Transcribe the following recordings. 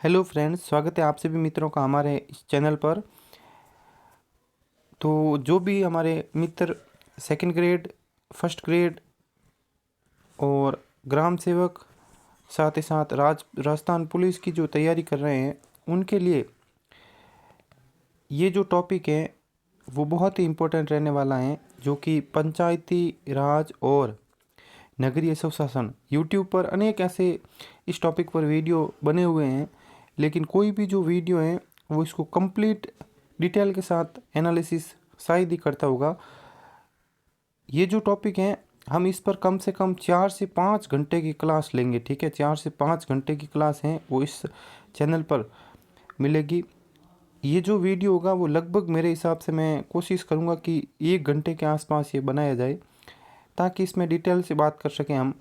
Hello friends, स्वागत है आप सभी मित्रों का हमारे इस चैनल पर। तो जो भी हमारे मित्र सेकंड ग्रेड, फर्स्ट ग्रेड और ग्राम सेवक, साथ ही साथ राजस्थान पुलिस की जो तैयारी कर रहे हैं, उनके लिए ये जो टॉपिक है वो बहुत ही इम्पोर्टेंट रहने वाला है, जो कि पंचायती राज और नगरीय स्वशासन। यूट्यूब पर अनेक ऐसे इस टॉपिक पर वीडियो बने हुए हैं, लेकिन कोई भी जो वीडियो है वो इसको कंप्लीट डिटेल के साथ एनालिसिस शायद ही करता होगा। ये जो टॉपिक है, हम इस पर कम से कम 4 से 5 घंटे की क्लास लेंगे। ठीक है, 4 से 5 घंटे की क्लास है वो इस चैनल पर मिलेगी। ये जो वीडियो होगा वो लगभग मेरे हिसाब से मैं कोशिश करूँगा कि 1 घंटे के आसपास ये बनाया जाए, ताकि इसमें डिटेल से बात कर सकें हम।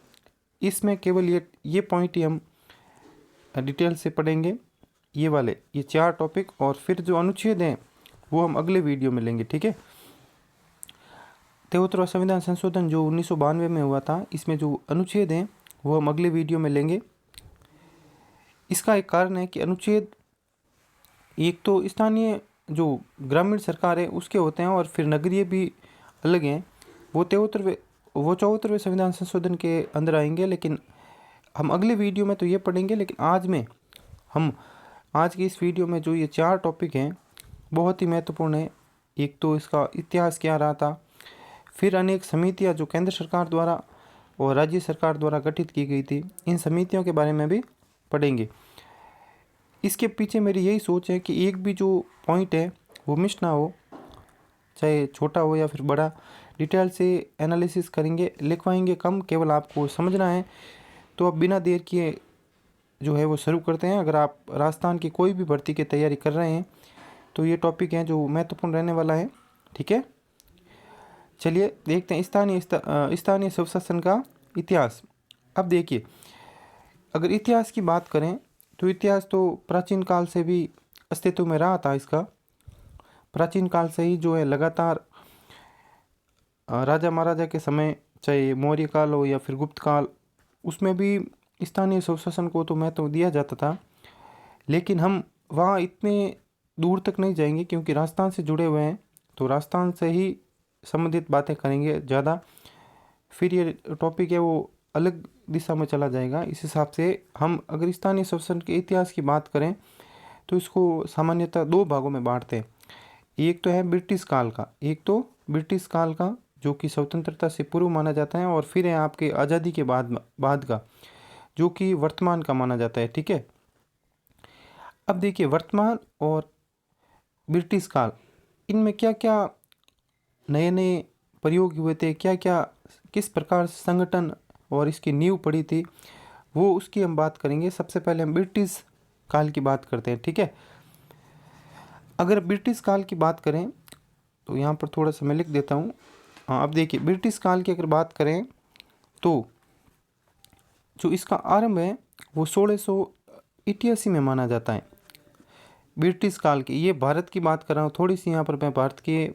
इसमें केवल ये पॉइंट ही हम डिटेल से पढ़ेंगे, ये 4 टॉपिक, और फिर जो अनुच्छेद हैं वो हम अगले वीडियो में लेंगे। ठीक है, 73वां संविधान संशोधन जो 1992 में हुआ था, इसमें जो अनुच्छेद हैं वो हम अगले वीडियो में लेंगे। इसका एक कारण है कि अनुच्छेद एक तो स्थानीय जो ग्रामीण सरकार है उसके होते हैं, और फिर नगरीय भी अलग हैं। वो 74वें संविधान संशोधन के अंदर आएंगे, लेकिन हम अगले वीडियो में तो ये पढ़ेंगे। लेकिन आज की इस वीडियो में जो ये 4 टॉपिक हैं बहुत ही महत्वपूर्ण है। एक तो इसका इतिहास क्या रहा था, फिर अनेक समितियां जो केंद्र सरकार द्वारा और राज्य सरकार द्वारा गठित की गई थी, इन समितियों के बारे में भी पढ़ेंगे। इसके पीछे मेरी यही सोच है कि एक भी जो पॉइंट है वो मिस ना हो, चाहे छोटा हो या फिर बड़ा। डिटेल से एनालिसिस करेंगे, लिखवाएंगे कम, केवल आपको समझना है। तो अब बिना देर किए जो है वो शुरू करते हैं। अगर आप राजस्थान की कोई भी भर्ती की तैयारी कर रहे हैं तो ये टॉपिक हैं जो महत्वपूर्ण रहने वाला है। ठीक है, चलिए देखते हैं स्थानीय स्वशासन का इतिहास। अब देखिए, अगर इतिहास की बात करें तो इतिहास तो प्राचीन काल से भी अस्तित्व में रहा था। इसका प्राचीन काल से ही जो है लगातार राजा महाराजा के समय, चाहे मौर्य काल हो या फिर गुप्त काल, उसमें भी स्थानीय स्वशासन को तो महत्व दिया जाता था। लेकिन हम वहाँ इतने दूर तक नहीं जाएंगे, क्योंकि राजस्थान से जुड़े हुए हैं, तो राजस्थान से ही संबंधित बातें करेंगे ज़्यादा। फिर ये टॉपिक है वो अलग दिशा में चला जाएगा। इस हिसाब से हम अगर स्थानीय शासन के इतिहास की बात करें तो इसको सामान्यतः 2 भागों में बांटते हैं। एक तो है ब्रिटिश काल का, जो कि स्वतंत्रता से पूर्व माना जाता है, और फिर है आपके आज़ादी के बाद का, जो कि वर्तमान का माना जाता है। ठीक है, अब देखिए वर्तमान और ब्रिटिश काल, इनमें क्या क्या नए नए प्रयोग हुए थे, क्या क्या किस प्रकार से संगठन और इसकी नींव पड़ी थी, वो उसकी हम बात करेंगे। सबसे पहले हम ब्रिटिश काल की बात करते हैं। ठीक है, अगर ब्रिटिश काल की बात करें तो यहाँ पर थोड़ा सा मैं लिख देता हूँ। हाँ, अब देखिए ब्रिटिश काल की अगर बात करें तो जो इसका आरंभ है वो 1688 में माना जाता है। ब्रिटिश काल की, ये भारत की बात कर रहा हूँ, थोड़ी सी यहाँ पर मैं भारत के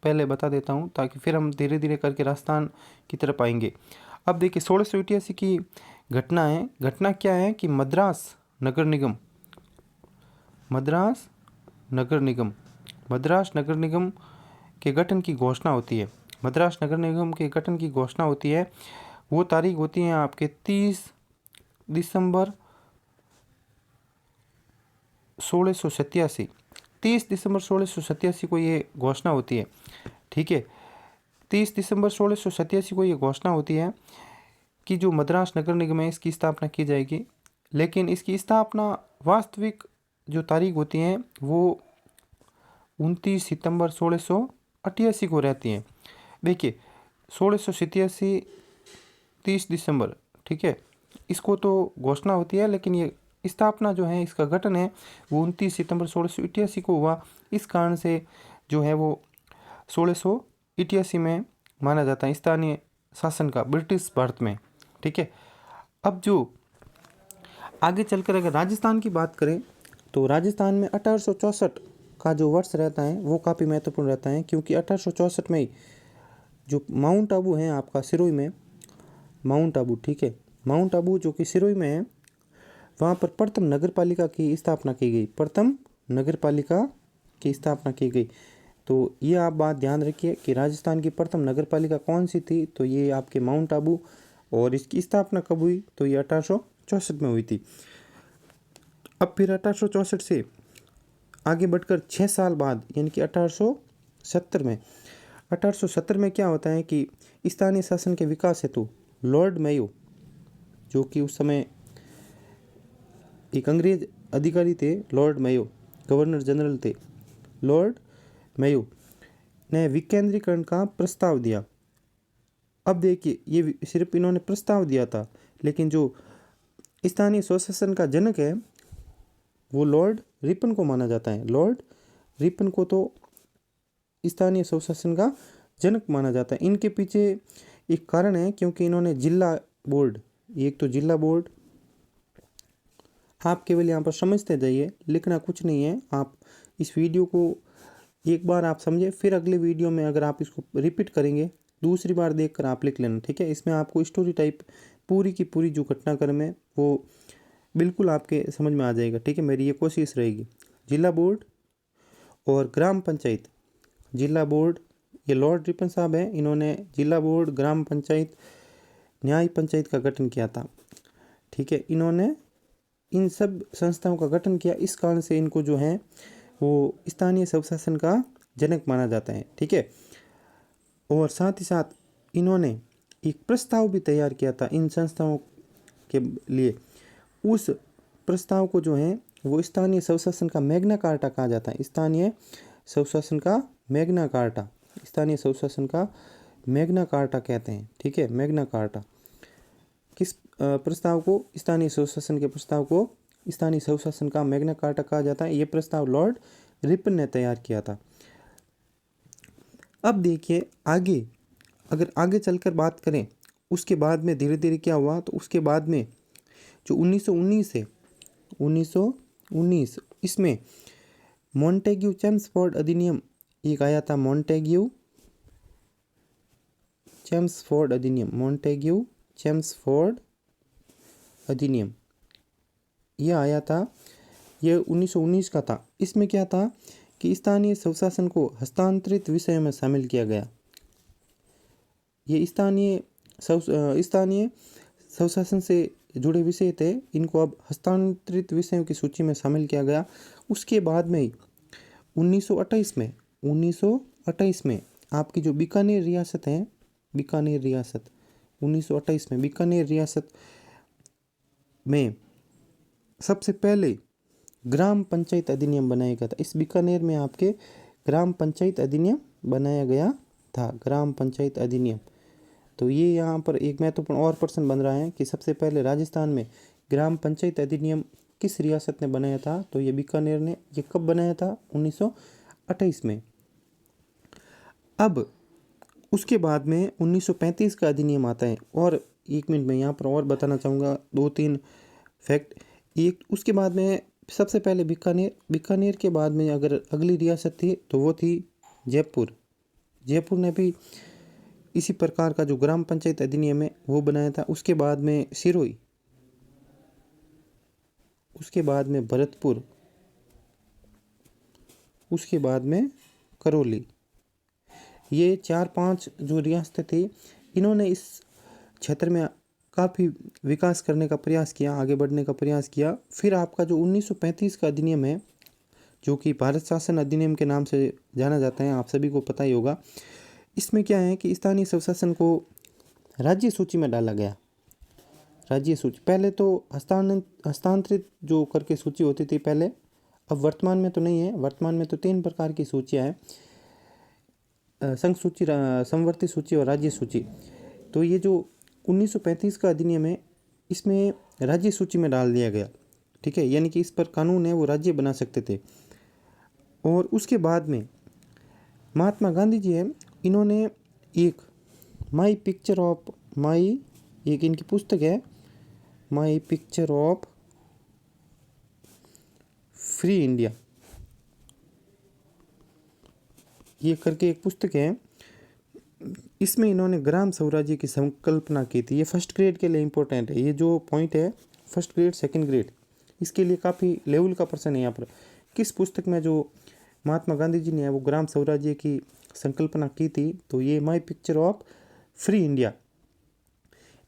पहले बता देता हूँ, ताकि फिर हम धीरे धीरे करके राजस्थान की तरफ आएंगे। अब देखिए 1688 की घटना है। घटना क्या है कि मद्रास नगर निगम के गठन की घोषणा होती है। मद्रास नगर निगम के गठन की घोषणा होती है। वो तारीख होती है आपके 30 दिसंबर 1687। 30 दिसंबर 1687 को ये घोषणा होती है। ठीक है, 30 दिसंबर 1687 को ये घोषणा होती है कि जो मद्रास नगर निगम है इसकी स्थापना की जाएगी। लेकिन इसकी स्थापना वास्तविक जो तारीख होती है वो 29 सितंबर 1688 को रहती है। देखिए 1687 30 दिसंबर, ठीक है, इसको तो घोषणा होती है, लेकिन ये स्थापना जो है, इसका गठन है वो 29 सितंबर 1688 को हुआ। इस कारण से जो है वो 1688 में माना जाता है स्थानीय शासन का ब्रिटिश भारत में। ठीक है, अब जो आगे चलकर अगर राजस्थान की बात करें तो राजस्थान में 1864 का जो वर्ष रहता है वो काफ़ी महत्वपूर्ण रहता है, क्योंकि 1864 में ही जो माउंट आबू है आपका सिरोही में, माउंट आबू, ठीक है, माउंट आबू जो कि सिरोही में है, वहाँ पर प्रथम नगर पालिका की स्थापना की गई, प्रथम नगर पालिका की स्थापना की गई। तो ये आप बात ध्यान रखिए कि राजस्थान की प्रथम नगर पालिका कौन सी थी, तो ये आपके माउंट आबू। और इसकी स्थापना कब हुई, तो ये 1864 में हुई थी। अब फिर 1864 से आगे बढ़कर 6 साल बाद यानी कि 1870 में क्या होता है कि स्थानीय शासन के विकास हेतु लॉर्ड मेयो, जो कि उस समय एक अंग्रेज अधिकारी थे, लॉर्ड मेयो गवर्नर जनरल थे, लॉर्ड मेयो ने विकेंद्रीकरण का प्रस्ताव दिया। अब देखिए, ये सिर्फ इन्होंने प्रस्ताव दिया था, लेकिन जो स्थानीय स्वशासन का जनक है वो लॉर्ड रिपन को माना जाता है। लॉर्ड रिपन को तो स्थानीय स्वशासन का जनक माना जाता है। इनके पीछे एक कारण है, क्योंकि इन्होंने जिला बोर्ड, एक तो जिला बोर्ड, आप केवल यहाँ पर समझते जाइए, लिखना कुछ नहीं है। आप इस वीडियो को एक बार आप समझे, फिर अगले वीडियो में अगर आप इसको रिपीट करेंगे, दूसरी बार देखकर आप लिख लेना, ठीक है। इसमें आपको स्टोरी टाइप पूरी की पूरी जो घटनाक्रम है वो बिल्कुल आपके समझ में आ जाएगा, ठीक है। मेरी ये कोशिश रहेगी। जिला बोर्ड और ग्राम पंचायत, जिला बोर्ड ये लॉर्ड रिपन साहब हैं, इन्होंने जिला बोर्ड, ग्राम पंचायत, न्याय पंचायत का गठन किया था, ठीक है। इन्होंने इन सब संस्थाओं का गठन किया, इस कारण से इनको जो है वो स्थानीय स्वशासन का जनक माना जाता है, ठीक है। और साथ ही साथ इन्होंने एक प्रस्ताव भी तैयार किया था इन संस्थाओं के लिए। उस प्रस्ताव को जो है वो स्थानीय स्वशासन का मैग्ना कार्टा कहा जाता है। स्थानीय स्वशासन का मैग्ना कार्टा, स्थानीय स्वशासन का मैग्ना कार्टा कहते हैं, ठीक है। मैग्ना कार्टा किस प्रस्ताव को, स्थानीय स्वशासन के प्रस्ताव को स्थानीय स्वशासन का मैग्ना कार्टा कहा जाता है। ये प्रस्ताव लॉर्ड रिपन ने तैयार किया था। अब देखिए आगे, अगर आगे चलकर बात करें, उसके बाद में धीरे धीरे क्या हुआ, तो उसके बाद में जो 1919 है, 1919 इसमें मॉन्टेग्यू चेम्सफोर्ड अधिनियम एक आया था। मॉन्टेग्यू चेम्सफोर्ड अधिनियम, मॉन्टेग्यू चेम्सफोर्ड अधिनियम ये आया था, ये 1919 का था। इसमें क्या था कि स्थानीय स्वशासन को हस्तांतरित विषय में शामिल किया गया। ये स्थानीय स्वशासन से जुड़े विषय थे, इनको अब हस्तांतरित विषयों की सूची में शामिल किया गया। उसके बाद में 1928 में आपकी जो बीकानेर रियासत है, बीकानेर रियासत 1928 में बीकानेर रियासत में सबसे पहले ग्राम पंचायत अधिनियम बनाया गया था। इस बीकानेर में आपके ग्राम पंचायत अधिनियम बनाया गया था, ग्राम पंचायत अधिनियम। तो ये यहाँ पर एक महत्वपूर्ण और प्रश्न बन रहा है कि सबसे पहले राजस्थान में ग्राम पंचायत अधिनियम किस रियासत ने बनाया था, तो ये बीकानेर ने। ये कब बनाया था, 1928 में। अब उसके बाद में 1935 का अधिनियम आता है। और एक मिनट में यहाँ पर और बताना चाहूँगा 2-3 फैक्ट। एक उसके बाद में सबसे पहले बीकानेर के बाद में अगर अगली रियासत थी तो वो थी जयपुर। जयपुर ने भी इसी प्रकार का जो ग्राम पंचायत अधिनियम है वो बनाया था। उसके बाद में सिरोही, उसके बाद में भरतपुर, उसके बाद में करौली। ये 4-5 जो रियासतें थी, इन्होंने इस क्षेत्र में काफ़ी विकास करने का प्रयास किया, आगे बढ़ने का प्रयास किया। फिर आपका जो 1935 का अधिनियम है, जो कि भारत शासन अधिनियम के नाम से जाना जाता है, आप सभी को पता ही होगा। इसमें क्या है कि स्थानीय स्वशासन को राज्य सूची में डाला गया। राज्य सूची, पहले तो हस्तांतरित जो करके सूची होती थी पहले, अब वर्तमान में तो नहीं है। वर्तमान में तो 3 प्रकार की सूचियाँ हैं, संघ सूची, समवर्ती सूची और राज्य सूची। तो ये जो 1935 का अधिनियम है, इसमें राज्य सूची में डाल दिया गया, ठीक है। यानी कि इस पर कानून है, वो राज्य बना सकते थे। और उसके बाद में महात्मा गांधी जी है, इन्होंने एक एक इनकी पुस्तक है, my picture of free India, ये करके एक पुस्तक है। इसमें इन्होंने ग्राम स्वराज्य की संकल्पना की थी। ये फर्स्ट ग्रेड के लिए इम्पोर्टेंट है, ये जो पॉइंट है, फर्स्ट ग्रेड सेकंड ग्रेड इसके लिए काफ़ी लेवल का प्रश्न है यहाँ पर। किस पुस्तक में जो महात्मा गांधी जी ने वो ग्राम स्वराज्य की संकल्पना की थी, तो ये my picture of free India.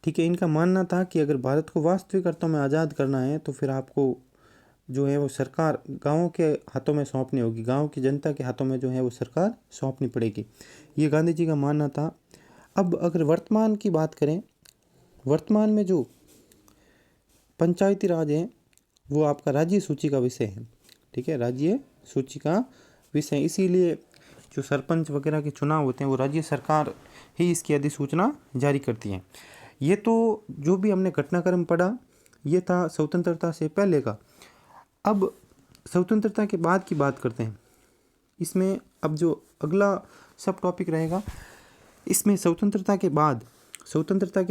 ठीक है, इनका मानना था कि अगर भारत को वास्तविक अर्थों में आज़ाद करना है तो फिर आपको जो है वो सरकार गाँव के हाथों में सौंपनी होगी, गाँव की जनता के हाथों में जो है वो सरकार सौंपनी पड़ेगी, ये गांधी जी का मानना था। अब अगर वर्तमान की बात करें, वर्तमान में जो पंचायती राज है वो आपका राज्य सूची का विषय है। ठीक है, राज्य सूची का विषय, इसीलिए जो सरपंच वगैरह के चुनाव होते हैं वो राज्य सरकार ही इसकी अधिसूचना जारी करती है। ये तो जो भी हमने घटनाक्रम पढ़ा ये था स्वतंत्रता से पहले का। अब स्वतंत्रता के बाद की बात करते हैं। इसमें अब जो अगला सब टॉपिक रहेगा, इसमें स्वतंत्रता के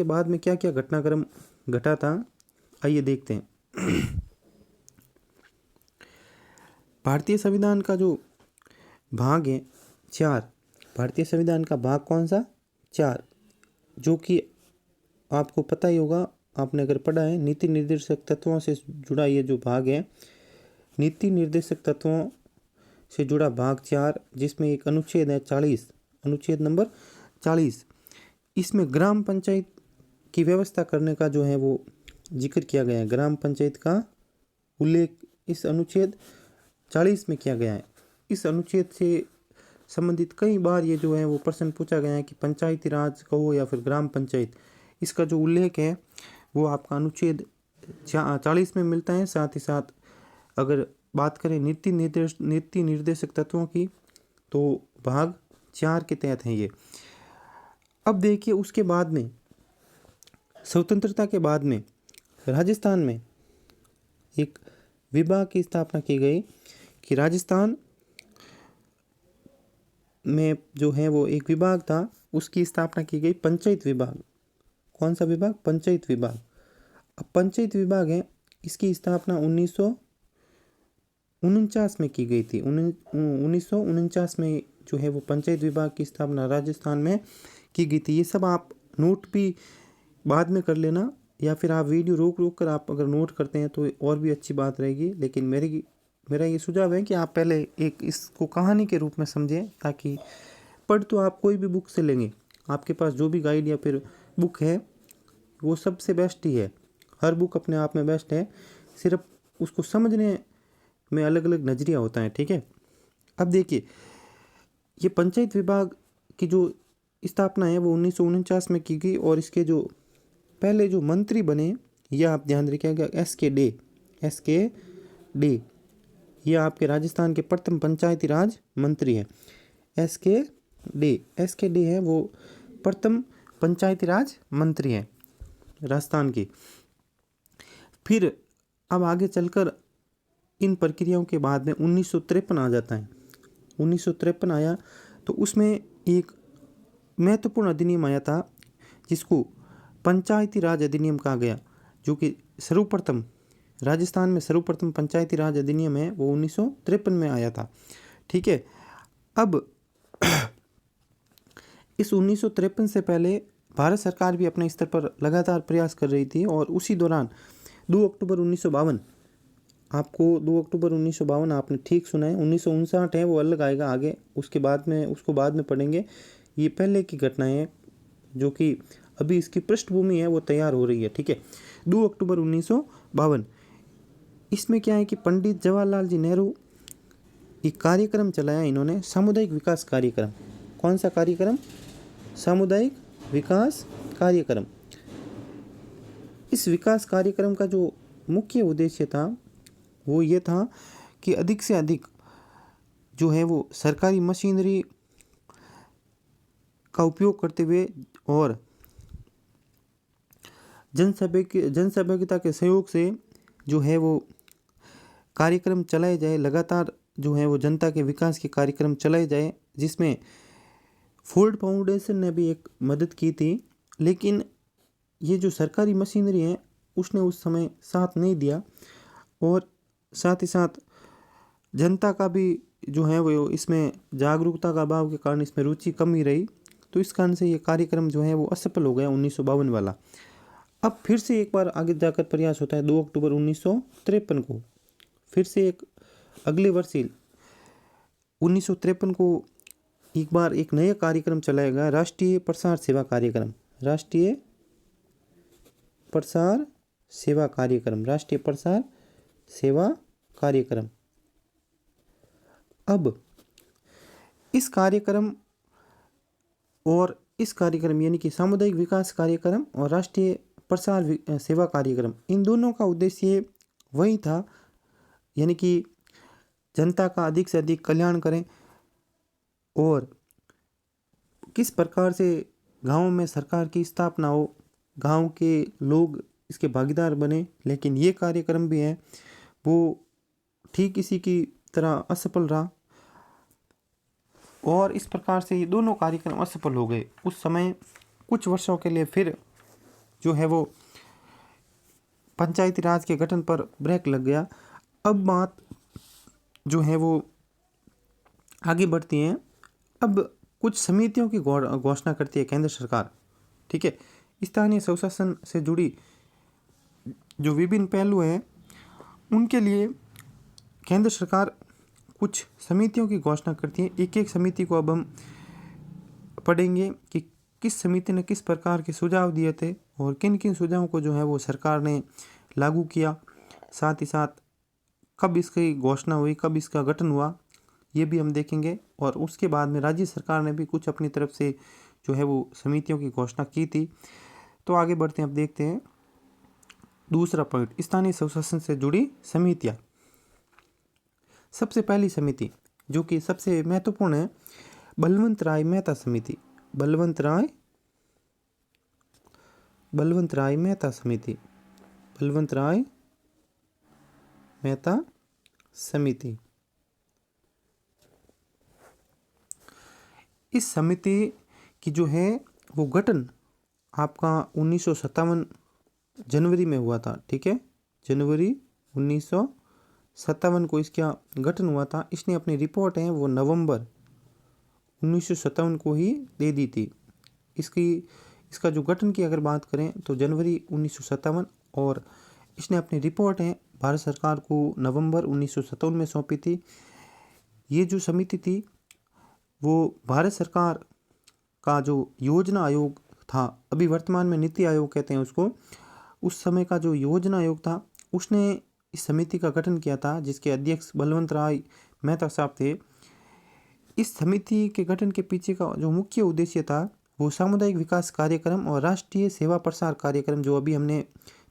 बाद में क्या क्या घटनाक्रम घटा था, आइए देखते हैं। भारतीय संविधान का जो भाग है 4, भारतीय संविधान का भाग कौन सा 4, जो कि आपको पता ही होगा, आपने अगर पढ़ा है, नीति निर्देशक तत्वों से जुड़ा ये जो भाग है, नीति निर्देशक तत्वों से जुड़ा भाग 4, जिसमें एक अनुच्छेद है 40, अनुच्छेद नंबर 40। इसमें ग्राम पंचायत की व्यवस्था करने का जो है वो जिक्र किया गया है, ग्राम पंचायत का उल्लेख इस अनुच्छेद 40 में किया गया है। इस अनुच्छेद से संबंधित कई बार ये जो है वो प्रश्न पूछा गया है कि पंचायती राज कहो या फिर ग्राम पंचायत, इसका जो उल्लेख है वो आपका अनुच्छेद 40 में मिलता है। साथ ही साथ अगर बात करें नीति निर्देशक तत्वों की, तो भाग 4 के तहत है ये। अब देखिए उसके बाद में स्वतंत्रता के बाद में राजस्थान में एक विभाग की स्थापना की गई कि राजस्थान में जो है वो एक विभाग था, उसकी स्थापना की गई पंचायत विभाग। कौन सा विभाग, पंचायत विभाग। अब पंचायत विभाग है, इसकी स्थापना 1949 में की गई थी। 1949 में जो है वो पंचायत विभाग की स्थापना राजस्थान में की गई थी। ये सब आप नोट भी बाद में कर लेना, या फिर आप वीडियो रोक कर आप अगर नोट करते हैं तो और भी अच्छी बात रहेगी। लेकिन मेरा ये सुझाव है कि आप पहले एक इसको कहानी के रूप में समझें, ताकि पढ़ तो आप कोई भी बुक से लेंगे, आपके पास जो भी गाइड या फिर बुक है वो सबसे बेस्ट ही है, हर बुक अपने आप में बेस्ट है, सिर्फ उसको समझने में अलग अलग नज़रिया होता है। ठीक है, अब देखिए ये पंचायत विभाग की जो स्थापना है वो 1949 में की गई, और इसके जो पहले जो मंत्री बने, यह आप ध्यान रखिएगा, SK डे, ये आपके राजस्थान के प्रथम पंचायती राज मंत्री हैं। SK डे है वो प्रथम पंचायती राज मंत्री हैं राजस्थान की। फिर अब आगे चलकर इन प्रक्रियाओं के बाद में 1953 आ जाता है। 1953 आया तो उसमें एक महत्वपूर्ण अधिनियम आया था जिसको पंचायती राज अधिनियम कहा गया, जो कि सर्वप्रथम राजस्थान में सर्वप्रथम पंचायती राज अधिनियम है वो 1953 में आया था। ठीक है, अब इस 1953 से पहले भारत सरकार भी अपने स्तर पर लगातार प्रयास कर रही थी, और उसी दौरान 2 अक्टूबर 1952, आपको 2 अक्टूबर 1952 आपने ठीक सुना है, 1959 है वो अलग आएगा आगे, उसके बाद में उसको बाद में पढ़ेंगे। ये पहले की घटना है जो कि अभी इसकी पृष्ठभूमि है वो तैयार हो रही है। ठीक है, 2 अक्टूबर 1952, इसमें क्या है कि पंडित जवाहरलाल जी नेहरू एक कार्यक्रम चलाया इन्होंने, सामुदायिक विकास कार्यक्रम। कौन सा कार्यक्रम, सामुदायिक विकास कार्यक्रम। इस विकास कार्यक्रम का जो मुख्य उद्देश्य था वो ये था कि अधिक से अधिक जो है वो सरकारी मशीनरी का उपयोग करते हुए और जनसहभागिता के सहयोग से जो है वो कार्यक्रम चलाए जाए, लगातार जो है वो जनता के विकास के कार्यक्रम चलाए जाए, जिसमें फोर्ड फाउंडेशन ने भी एक मदद की थी। लेकिन ये जो सरकारी मशीनरी है उसने उस समय साथ नहीं दिया, और साथ ही साथ जनता का भी जो है वो इसमें जागरूकता का अभाव के कारण इसमें रुचि कम ही रही, तो इस कारण से ये कार्यक्रम जो है वो असफल हो गया 1952 वाला। अब फिर से एक बार आगे जाकर प्रयास होता है 2 अक्टूबर 1953 को, फिर से एक अगले वर्ष 1953 को एक बार एक नया कार्यक्रम चलाया गया, राष्ट्रीय प्रसार सेवा कार्यक्रम, राष्ट्रीय प्रसार सेवा कार्यक्रम, राष्ट्रीय प्रसार सेवा कार्यक्रम। अब इस कार्यक्रम यानी कि सामुदायिक विकास कार्यक्रम और राष्ट्रीय प्रसार सेवा कार्यक्रम, इन दोनों का उद्देश्य वही था, यानी कि जनता का अधिक से अधिक कल्याण करें और किस प्रकार से गाँव में सरकार की स्थापना हो, गांव के लोग इसके भागीदार बने। लेकिन ये कार्यक्रम भी है वो ठीक इसी की तरह असफल रहा और इस प्रकार से ये दोनों कार्यक्रम असफल हो गए। उस समय कुछ वर्षों के लिए फिर जो है वो पंचायती राज के गठन पर ब्रेक लग गया। अब बात जो है वो आगे बढ़ती है। अब कुछ समितियों की घोषणा करती है केंद्र सरकार, ठीक है। स्थानीय स्वशासन से जुड़ी जो विभिन्न पहलू हैं उनके लिए केंद्र सरकार कुछ समितियों की घोषणा करती है। एक एक समिति को अब हम पढ़ेंगे कि किस समिति ने किस प्रकार के सुझाव दिए थे और किन किन सुझावों को जो है वो सरकार ने लागू किया, साथ ही साथ कब इसकी घोषणा हुई, कब इसका गठन हुआ, ये भी हम देखेंगे। और उसके बाद में राज्य सरकार ने भी कुछ अपनी तरफ से जो है वो समितियों की घोषणा की थी। तो आगे बढ़ते हैं, अब देखते हैं दूसरा पॉइंट, स्थानीय स्वशासन से जुड़ी समितियाँ। सबसे पहली समिति जो कि सबसे महत्वपूर्ण है, बलवंत राय मेहता समिति, बलवंत राय मेहता समिति, बलवंत राय मेहता समिति। इस समिति की जो है वो गठन आपका 1957 जनवरी में हुआ था, ठीक है। जनवरी 1957 को इसका गठन हुआ था। इसने अपनी रिपोर्ट है वो नवंबर 1957 को ही दे दी थी। इसका जो गठन की अगर बात करें तो जनवरी 1957, और इसने अपनी रिपोर्ट है भारत सरकार को नवंबर 1957 में सौंपी थी। ये जो समिति थी वो भारत सरकार का जो योजना आयोग था, अभी वर्तमान में नीति आयोग कहते हैं उसको, उस समय का जो योजना आयोग था उसने इस समिति का गठन किया था, जिसके अध्यक्ष बलवंत राय मेहता साहब थे। इस समिति के गठन के पीछे का जो मुख्य उद्देश्य था वो सामुदायिक विकास कार्यक्रम और राष्ट्रीय सेवा प्रसार कार्यक्रम, जो अभी हमने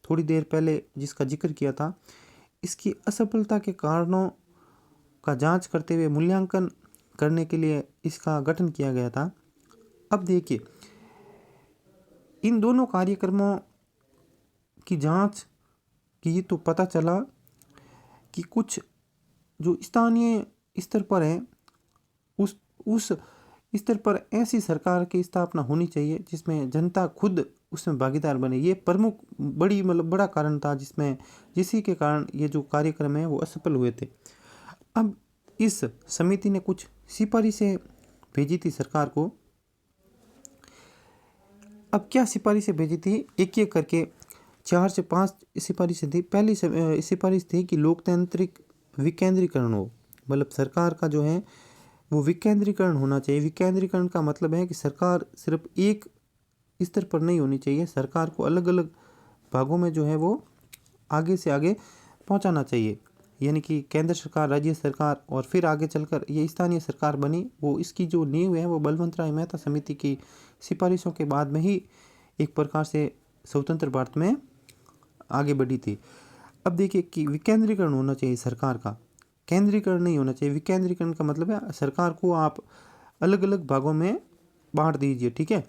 थोड़ी देर पहले जिसका जिक्र किया था, इसकी असफलता के कारणों का जांच करते हुए मूल्यांकन करने के लिए इसका गठन किया गया था। अब देखिए, इन दोनों कार्यक्रमों की जांच की तो पता चला कि कुछ जो स्थानीय स्तर पर है उस स्तर पर ऐसी सरकार की स्थापना होनी चाहिए जिसमें जनता खुद उसमें भागीदार बने। ये प्रमुख बड़ा कारण था जिसी के कारण ये जो कार्यक्रम है वो असफल हुए थे। अब इस समिति ने कुछ सिफारिशें भेजी थी सरकार को। अब क्या सिफारिशें भेजी थी, एक एक करके 4 से 5 सिफारिशें थी। पहली सिफारिश थी कि लोकतांत्रिक विकेंद्रीकरण हो, मतलब सरकार का जो है वो विकेंद्रीकरण होना चाहिए। विकेंद्रीकरण का मतलब है कि सरकार सिर्फ एक स्तर पर नहीं होनी चाहिए, सरकार को अलग अलग भागों में जो है वो आगे से आगे पहुंचाना चाहिए। यानी कि केंद्र सरकार, राज्य सरकार और फिर आगे चलकर ये स्थानीय सरकार बनी, वो इसकी जो नींव है वो बलवंत राय मेहता समिति की सिफारिशों के बाद में ही एक प्रकार से स्वतंत्र भारत में आगे बढ़ी थी। अब देखिए कि विकेंद्रीकरण होना चाहिए सरकार का, केंद्रीकरण नहीं होना चाहिए। विकेंद्रीकरण का मतलब है सरकार को आप अलग अलग भागों में बांट दीजिए, ठीक है।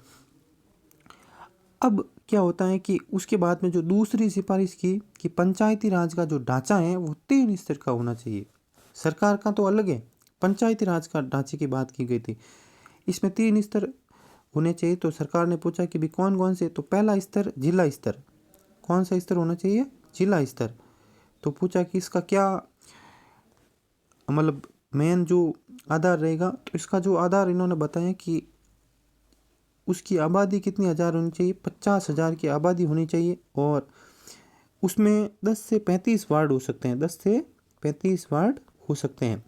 अब क्या होता है कि उसके बाद में जो दूसरी सिफारिश की कि पंचायती राज का जो ढांचा है वो 3 स्तर का होना चाहिए। सरकार का तो अलग है, पंचायती राज का ढांचे की बात की गई थी, इसमें 3 स्तर होने चाहिए। तो सरकार ने पूछा कि भी कौन कौन से, तो पहला स्तर जिला स्तर। कौन सा स्तर होना चाहिए, जिला स्तर। तो पूछा कि इसका क्या मतलब मेन जो आधार रहेगा, तो इसका जो आधार इन्होंने बताया कि उसकी आबादी कितनी हज़ार होनी चाहिए? 50,000 की आबादी होनी चाहिए और उसमें 10 से 35 वार्ड हो सकते हैं, 10 से 35 वार्ड हो सकते हैं।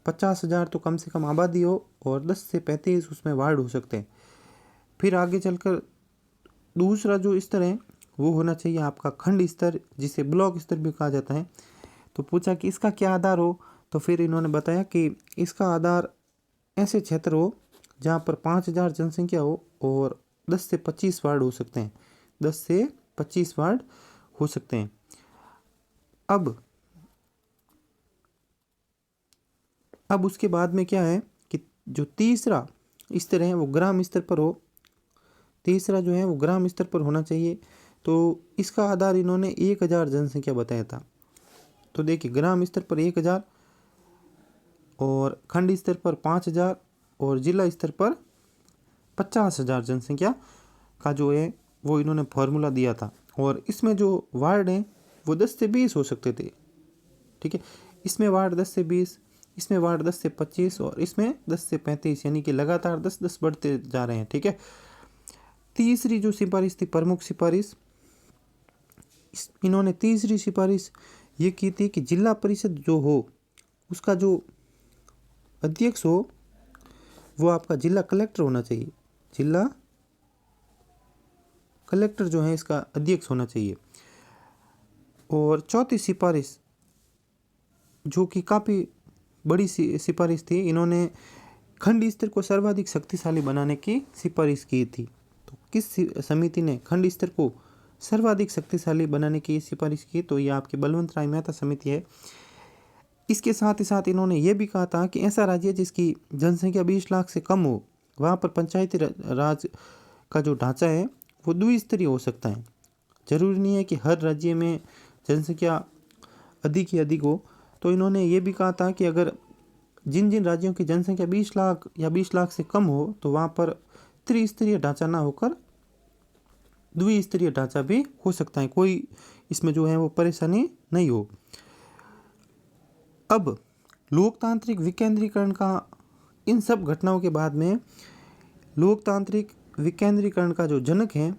50,000 तो कम से कम आबादी हो और 10 से 35 उसमें वार्ड हो सकते हैं। फिर आगे चलकर दूसरा जो स्तर है वो होना चाहिए आपका खंड स्तर, जिसे ब्लॉक स्तर भी कहा जाता है। तो पूछा कि इसका क्या आधार हो, तो फिर इन्होंने बताया कि इसका आधार ऐसे क्षेत्र हो जहाँ पर 5,000 जनसंख्या हो और 10 से 25 वार्ड हो सकते हैं, 10 से 25 वार्ड हो सकते हैं। अब उसके बाद में क्या है कि जो तीसरा स्तर है वो ग्राम स्तर पर हो, तीसरा जो है वो ग्राम स्तर पर होना चाहिए। तो इसका आधार इन्होंने 1,000 जनसंख्या बताया था। तो देखिए ग्राम स्तर पर 1,000 और खंड स्तर पर 5,000 और जिला स्तर पर 50,000 जनसंख्या का जो है वो इन्होंने फॉर्मूला दिया था। और इसमें जो वार्ड हैं वो 10 से 20 हो सकते थे, ठीक है। इसमें वार्ड 10 से 20, इसमें वार्ड 10 से 25 और इसमें 10 से 35, यानी कि लगातार 10-10 बढ़ते जा रहे हैं, ठीक है। तीसरी जो सिफारिश थी, प्रमुख सिफारिश, इन्होंने तीसरी सिफारिश ये की थी कि जिला परिषद जो हो उसका जो अध्यक्ष हो वो आपका जिला कलेक्टर होना चाहिए, जिला कलेक्टर जो है इसका अध्यक्ष होना चाहिए। और चौथी सिफारिश जो कि काफ़ी बड़ी सिफारिश थी, इन्होंने खंड स्तर को सर्वाधिक शक्तिशाली बनाने की सिफारिश की थी। तो किस समिति ने खंड स्तर को सर्वाधिक शक्तिशाली बनाने की सिफारिश की? तो ये आपकी बलवंत राय मेहता समिति है। इसके साथ ही साथ इन्होंने ये भी कहा था कि ऐसा राज्य जिसकी जनसंख्या 20 लाख से कम हो वहाँ पर पंचायती राज का जो ढांचा है वो द्विस्तरीय हो सकता है। जरूरी नहीं है कि हर राज्य में जनसंख्या अधिक ही अधिक हो। तो इन्होंने ये भी कहा था कि अगर जिन जिन राज्यों की जनसंख्या 20 लाख या 20 लाख से कम हो तो वहाँ पर त्रिस्तरीय ढांचा ना होकर द्विस्तरीय ढांचा भी हो सकता है, कोई इसमें जो है वो परेशानी नहीं हो। अब लोकतांत्रिक विकेंद्रीकरण का, इन सब घटनाओं के बाद में लोकतांत्रिक विकेंद्रीकरण का जो जनक है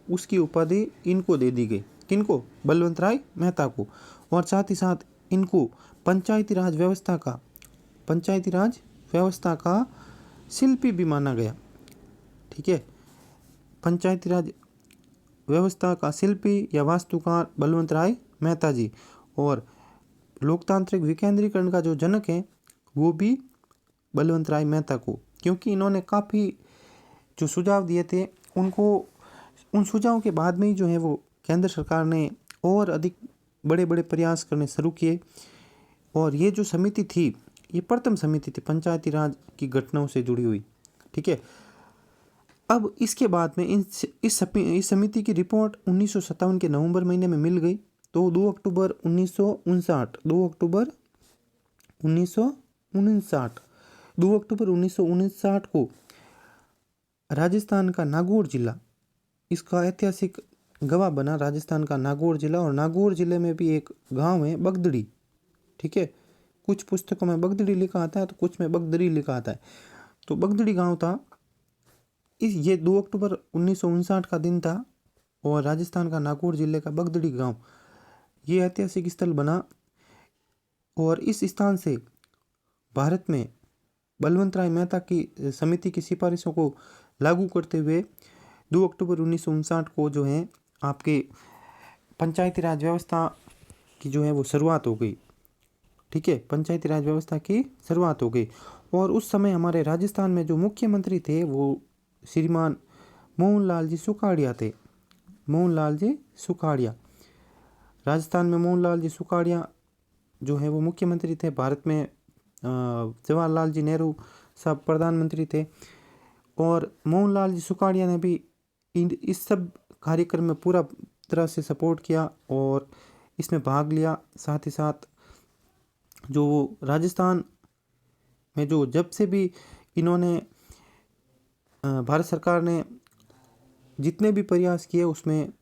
उसकी उपाधि इनको दे दी गई। किनको? बलवंत राय मेहता को। और साथ ही साथ इनको पंचायती राज व्यवस्था का शिल्पी भी माना गया, ठीक है। पंचायती राज व्यवस्था का शिल्पी या वास्तुकार बलवंत राय मेहता जी, और लोकतांत्रिक विकेंद्रीकरण का जो जनक है वो भी बलवंत राय मेहता को, क्योंकि इन्होंने काफ़ी जो सुझाव दिए थे उनको, उन सुझावों के बाद में ही जो है वो केंद्र सरकार ने और अधिक बड़े बड़े प्रयास करने शुरू किए। और ये जो समिति थी ये प्रथम समिति थी पंचायती राज की घटनाओं से जुड़ी हुई, ठीक है। अब इसके बाद में इस समिति की रिपोर्ट 1957 के नवंबर महीने में मिल गई। तो 2 अक्टूबर 1959 को राजस्थान का नागौर जिला इसका ऐतिहासिक गवाह बना, राजस्थान का नागौर जिला। और नागौर जिले में भी एक गांव है बगदड़ी, ठीक है। कुछ पुस्तकों में बगदड़ी लिखा आता है तो कुछ में बगदड़ी लिखा आता है। तो बगदड़ी गांव था, ये 2 अक्टूबर 1959 का दिन था और राजस्थान का नागौर जिले का बगदड़ी गांव ये ऐतिहासिक स्थल बना। और इस स्थान से भारत में बलवंत राय मेहता की समिति की सिफारिशों को लागू करते हुए 2 अक्टूबर 1959 को जो है आपके पंचायती राज व्यवस्था की जो है वो शुरुआत हो गई, ठीक है। पंचायती राज व्यवस्था की शुरुआत हो गई। और उस समय हमारे राजस्थान में जो मुख्यमंत्री थे वो श्रीमान मोहनलाल जी सुखाड़िया थे, मोहनलाल जी सुखाड़िया। राजस्थान में मोहनलाल जी सुखाड़िया जो है वो मुख्यमंत्री थे। भारत में जवाहरलाल जी नेहरू साहब प्रधानमंत्री थे। और मोहनलाल जी सुखाड़िया ने भी इस सब कार्यक्रम में पूरा तरह से सपोर्ट किया और इसमें भाग लिया। साथ ही साथ जो राजस्थान में जो जब से भी इन्होंने भारत सरकार ने जितने भी प्रयास किए उसमें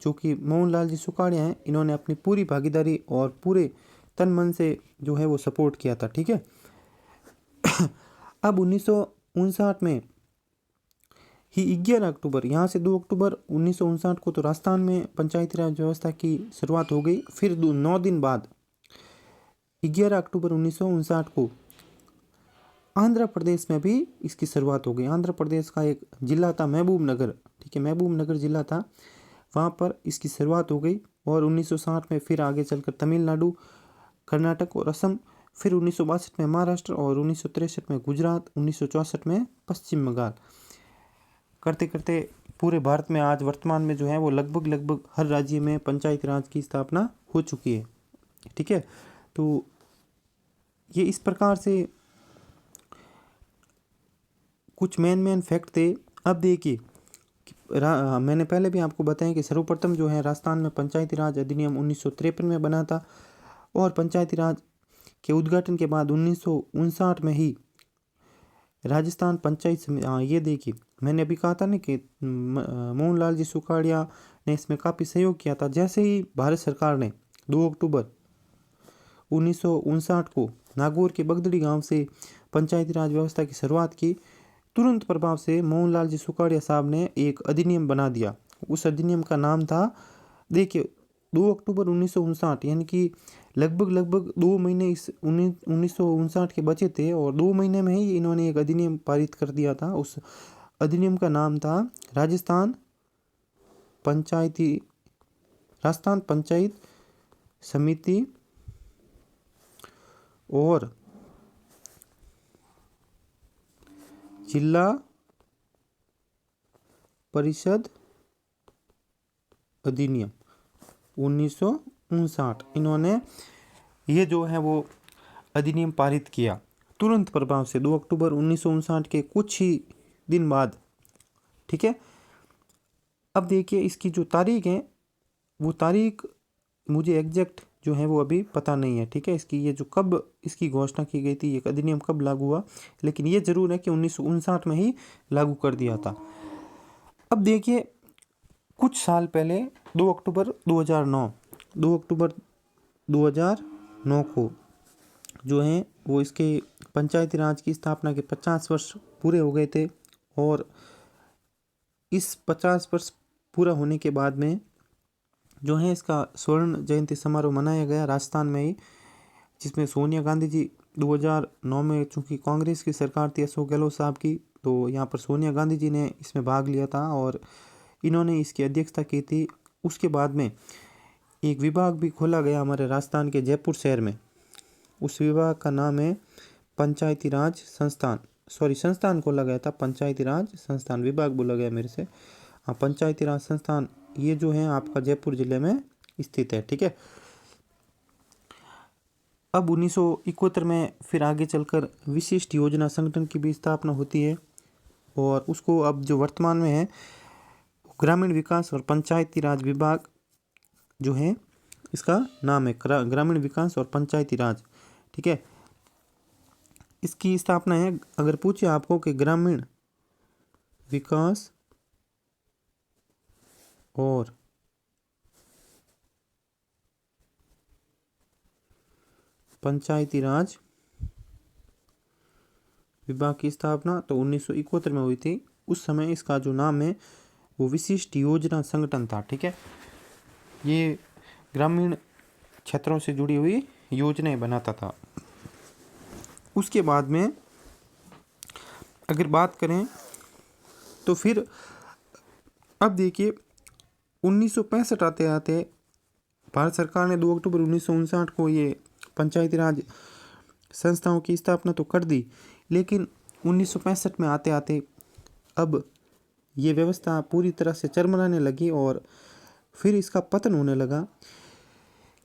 जो कि मोहनलाल जी सुखाड़िया हैं इन्होंने अपनी पूरी भागीदारी और पूरे तन मन से जो है वो सपोर्ट किया था, ठीक है। अब 1959 में ही 11 अक्टूबर, यहाँ से 2 अक्टूबर 1959 को तो राजस्थान में पंचायती राज व्यवस्था की शुरुआत हो गई। फिर 9 दिन बाद 11 अक्टूबर 1959 को आंध्र प्रदेश में भी इसकी शुरुआत हो गई। आंध्र प्रदेश का एक जिला था महबूब नगर, ठीक है, महबूब नगर जिला था, वहाँ पर इसकी शुरुआत हो गई। और 1960 में फिर आगे चलकर तमिलनाडु, कर्नाटक और असम, फिर 1962 में महाराष्ट्र और 1963 में गुजरात, 1964 में पश्चिम बंगाल, करते करते पूरे भारत में आज वर्तमान में जो है वो लगभग हर राज्य में पंचायती राज की स्थापना हो चुकी है, ठीक है। तो ये इस प्रकार से कुछ मेन फैक्ट थे। अब देखिए, मैंने पहले भी आपको बताया कि सर्वप्रथम जो है राजस्थान में पंचायती राज अधिनियम 1953 में बना था, और पंचायती राज के उद्घाटन के बाद 1959 में ही राजस्थान पंचायत समिति, ये देखिए मैंने अभी कहा था ना कि मोहनलाल जी सुखाड़िया ने इसमें काफ़ी सहयोग किया था। जैसे ही भारत सरकार ने 2 अक्टूबर 1959 को नागौर के बगदड़ी गांव से पंचायती राज व्यवस्था की शुरुआत की, तुरंत प्रभाव से मोहनलाल जी सुखाड़िया साहब ने एक अधिनियम बना दिया। उस अधिनियम का नाम था, देखिए 2 अक्टूबर 1959, यानी कि लगभग 2 महीने इस 1959 के बचे थे, और 2 महीने में ही इन्होंने एक अधिनियम पारित कर दिया था। उस अधिनियम का नाम था राजस्थान पंचायत समिति और जिला परिषद अधिनियम 1959। इन्होंने ये जो है वो अधिनियम पारित किया तुरंत प्रभाव से 2 अक्टूबर 1959 के कुछ ही दिन बाद, ठीक है। अब देखिए इसकी जो तारीख है, वो तारीख मुझे एग्जैक्ट जो है वो अभी पता नहीं है, ठीक है, इसकी ये जो कब इसकी घोषणा की गई थी, ये अधिनियम कब लागू हुआ, लेकिन ये जरूर है कि 1959 में ही लागू कर दिया था। अब देखिए कुछ साल पहले 2 अक्टूबर 2009 को जो है वो इसके पंचायती राज की स्थापना के 50 वर्ष पूरे हो गए थे, और इस 50 वर्ष पूरा होने के बाद में जो है इसका स्वर्ण जयंती समारोह मनाया गया राजस्थान में ही, जिसमें सोनिया गांधी जी 2009 में, चूँकि कांग्रेस की सरकार थी अशोक गहलोत साहब की, तो यहाँ पर सोनिया गांधी जी ने इसमें भाग लिया था और इन्होंने इसकी अध्यक्षता की थी। उसके बाद में एक विभाग भी खोला गया हमारे राजस्थान के जयपुर शहर में। उस विभाग का नाम है पंचायती राज संस्थान खोला गया था, पंचायती राज संस्थान, विभाग बोला गया मेरे से, हाँ, पंचायती राज संस्थान, ये जो है आपका जयपुर जिले में स्थित है, ठीक है। अब 1971 में फिर आगे चलकर विशिष्ट योजना संगठन की भी स्थापना होती है, और उसको अब जो वर्तमान में है ग्रामीण विकास और पंचायती राज विभाग जो है इसका नाम है ग्रामीण विकास और पंचायती राज, ठीक है। इसकी स्थापना है, अगर पूछे आपको कि ग्रामीण विकास और पंचायती राज विभाग की स्थापना तो 1971 में हुई थी। उस समय इसका जो नाम है वो विशिष्ट योजना संगठन था, ठीक है। ये ग्रामीण क्षेत्रों से जुड़ी हुई योजनाएं बनाता था। उसके बाद में अगर बात करें तो फिर अब देखिए 1965 आते आते भारत सरकार ने 2 अक्टूबर 1959 को ये पंचायती राज संस्थाओं की स्थापना तो कर दी, लेकिन 1965 में आते आते अब ये व्यवस्था पूरी तरह से चरमराने लगी और फिर इसका पतन होने लगा,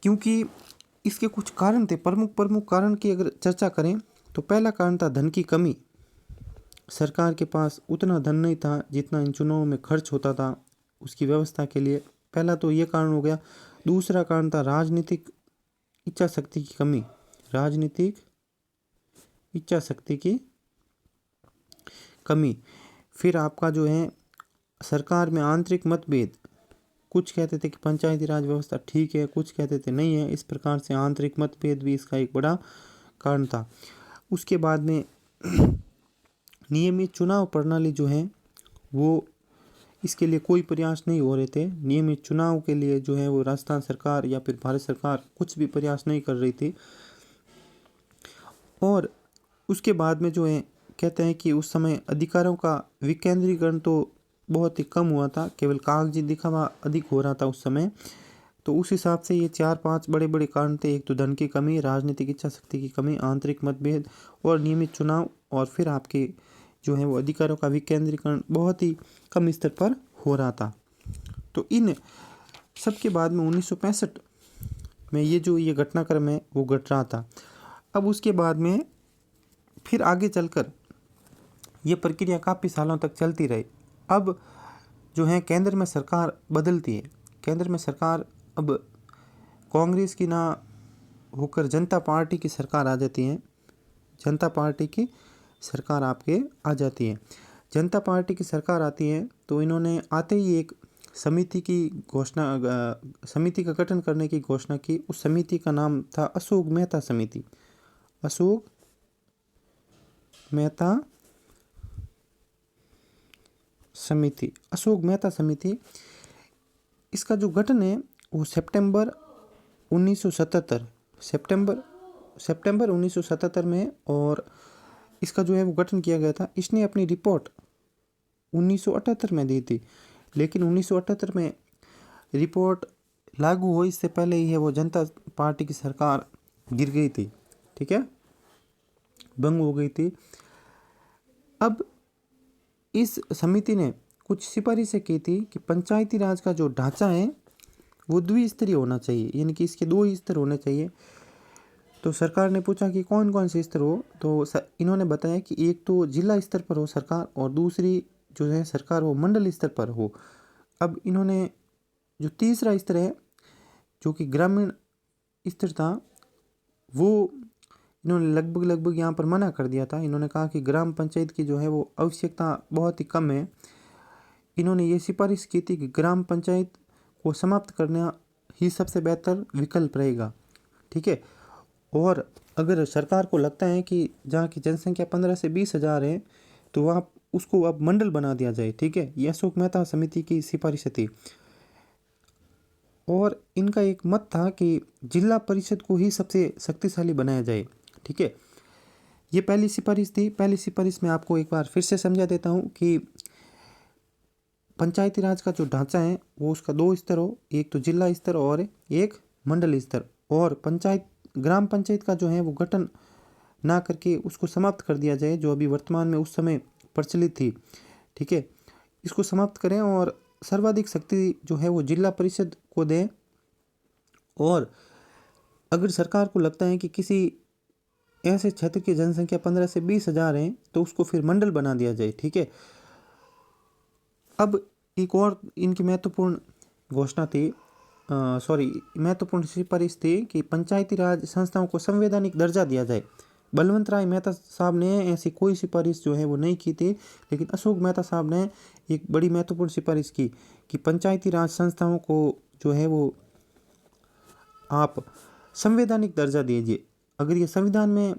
क्योंकि इसके कुछ कारण थे। प्रमुख कारण की अगर चर्चा करें तो पहला कारण था धन की कमी। सरकार के पास उतना धन नहीं था जितना इन चुनावों में खर्च होता था उसकी व्यवस्था के लिए, पहला तो ये कारण हो गया। दूसरा कारण था राजनीतिक इच्छा शक्ति की कमी, राजनीतिक इच्छा शक्ति की कमी। फिर आपका जो है सरकार में आंतरिक मतभेद, कुछ कहते थे कि पंचायती राज व्यवस्था ठीक है, कुछ कहते थे नहीं है, इस प्रकार से आंतरिक मतभेद भी इसका एक बड़ा कारण था। उसके बाद में नियमित चुनाव प्रणाली जो है वो इसके लिए कोई प्रयास नहीं हो रहे थे। नियमित चुनाव के लिए जो है वो राजस्थान सरकार या फिर भारत सरकार कुछ भी प्रयास नहीं कर रही थी। और उसके बाद में जो है कहते हैं कि उस समय अधिकारों का विकेंद्रीकरण तो बहुत ही कम हुआ था, केवल कागजी दिखावा अधिक हो रहा था उस समय। तो उस हिसाब से ये 4-5 बड़े बड़े कारण थे। एक तो धन की कमी, राजनीतिक इच्छा शक्ति की कमी, आंतरिक मतभेद और नियमित चुनाव, और फिर आपके जो है वो अधिकारों का विकेंद्रीकरण बहुत ही कम स्तर पर हो रहा था। तो इन सबके बाद में 1965 में ये घटनाक्रम है वो घट रहा था। अब उसके बाद में फिर आगे चलकर ये प्रक्रिया काफ़ी सालों तक चलती रही। अब जो है केंद्र में सरकार बदलती है। केंद्र में सरकार अब कांग्रेस की ना होकर जनता पार्टी की सरकार आ जाती है। जनता पार्टी की सरकार आपके आ जाती है। जनता पार्टी की सरकार आती है तो इन्होंने आते ही एक समिति का गठन करने की घोषणा की। उस समिति का नाम था अशोक मेहता समिति। अशोक मेहता समिति। इसका जो गठन है वो सितंबर 1977 में, और इसका जो है वो गठन किया गया था। इसने अपनी रिपोर्ट 1978 में दी थी, लेकिन 1978 में रिपोर्ट लागू हो इससे पहले ही है वो जनता पार्टी की सरकार गिर गई थी, ठीक है, भंग हो गई थी। अब इस समिति ने कुछ सिफारिशें की थी कि पंचायती राज का जो ढांचा है वो द्विस्तरीय होना चाहिए, यानी कि इसके 2 स्तर होने चाहिए। तो सरकार ने पूछा कि कौन कौन से स्तर हो, तो इन्होंने बताया कि एक तो जिला स्तर पर हो सरकार, और दूसरी जो है सरकार वो मंडल स्तर पर हो। अब इन्होंने जो तीसरा स्तर है जो कि ग्रामीण स्तर था, वो इन्होंने लगभग यहाँ पर मना कर दिया था। इन्होंने कहा कि ग्राम पंचायत की जो है वो आवश्यकता बहुत ही कम है। इन्होंने ये सिफारिश की थी कि ग्राम पंचायत को समाप्त करना ही सबसे बेहतर विकल्प रहेगा, ठीक है। और अगर सरकार को लगता है कि जहाँ की जनसंख्या 15 से 20 हज़ार है तो वहाँ उसको अब मंडल बना दिया जाए, ठीक है। ये अशोक मेहता समिति की सिफारिश थी। और इनका एक मत था कि जिला परिषद को ही सबसे शक्तिशाली बनाया जाए, ठीक है। ये पहली सिफारिश थी। पहली सिफारिश में आपको एक बार फिर से समझा देता हूँ कि पंचायती राज का जो ढांचा है वो उसका 2 स्तर हो, एक तो जिला स्तर और एक मंडल स्तर। और ग्राम पंचायत का जो है वो गठन ना करके उसको समाप्त कर दिया जाए, जो अभी वर्तमान में उस समय प्रचलित थी, ठीक है। इसको समाप्त करें और सर्वाधिक शक्ति जो है वो जिला परिषद को दें। और अगर सरकार को लगता है कि किसी ऐसे क्षेत्र की जनसंख्या 15 से 20 हज़ार है तो उसको फिर मंडल बना दिया जाए, ठीक है। अब एक और इनकी महत्वपूर्ण घोषणा थी, महत्वपूर्ण सिफारिश थी कि पंचायती राज संस्थाओं को संवैधानिक दर्जा दिया जाए। बलवंत राय मेहता साहब ने ऐसी कोई सिफारिश जो है वो नहीं की थी, लेकिन अशोक मेहता साहब ने एक बड़ी महत्वपूर्ण सिफारिश की कि पंचायती राज संस्थाओं को जो है वो आप संवैधानिक दर्जा दीजिए। अगर ये संविधान में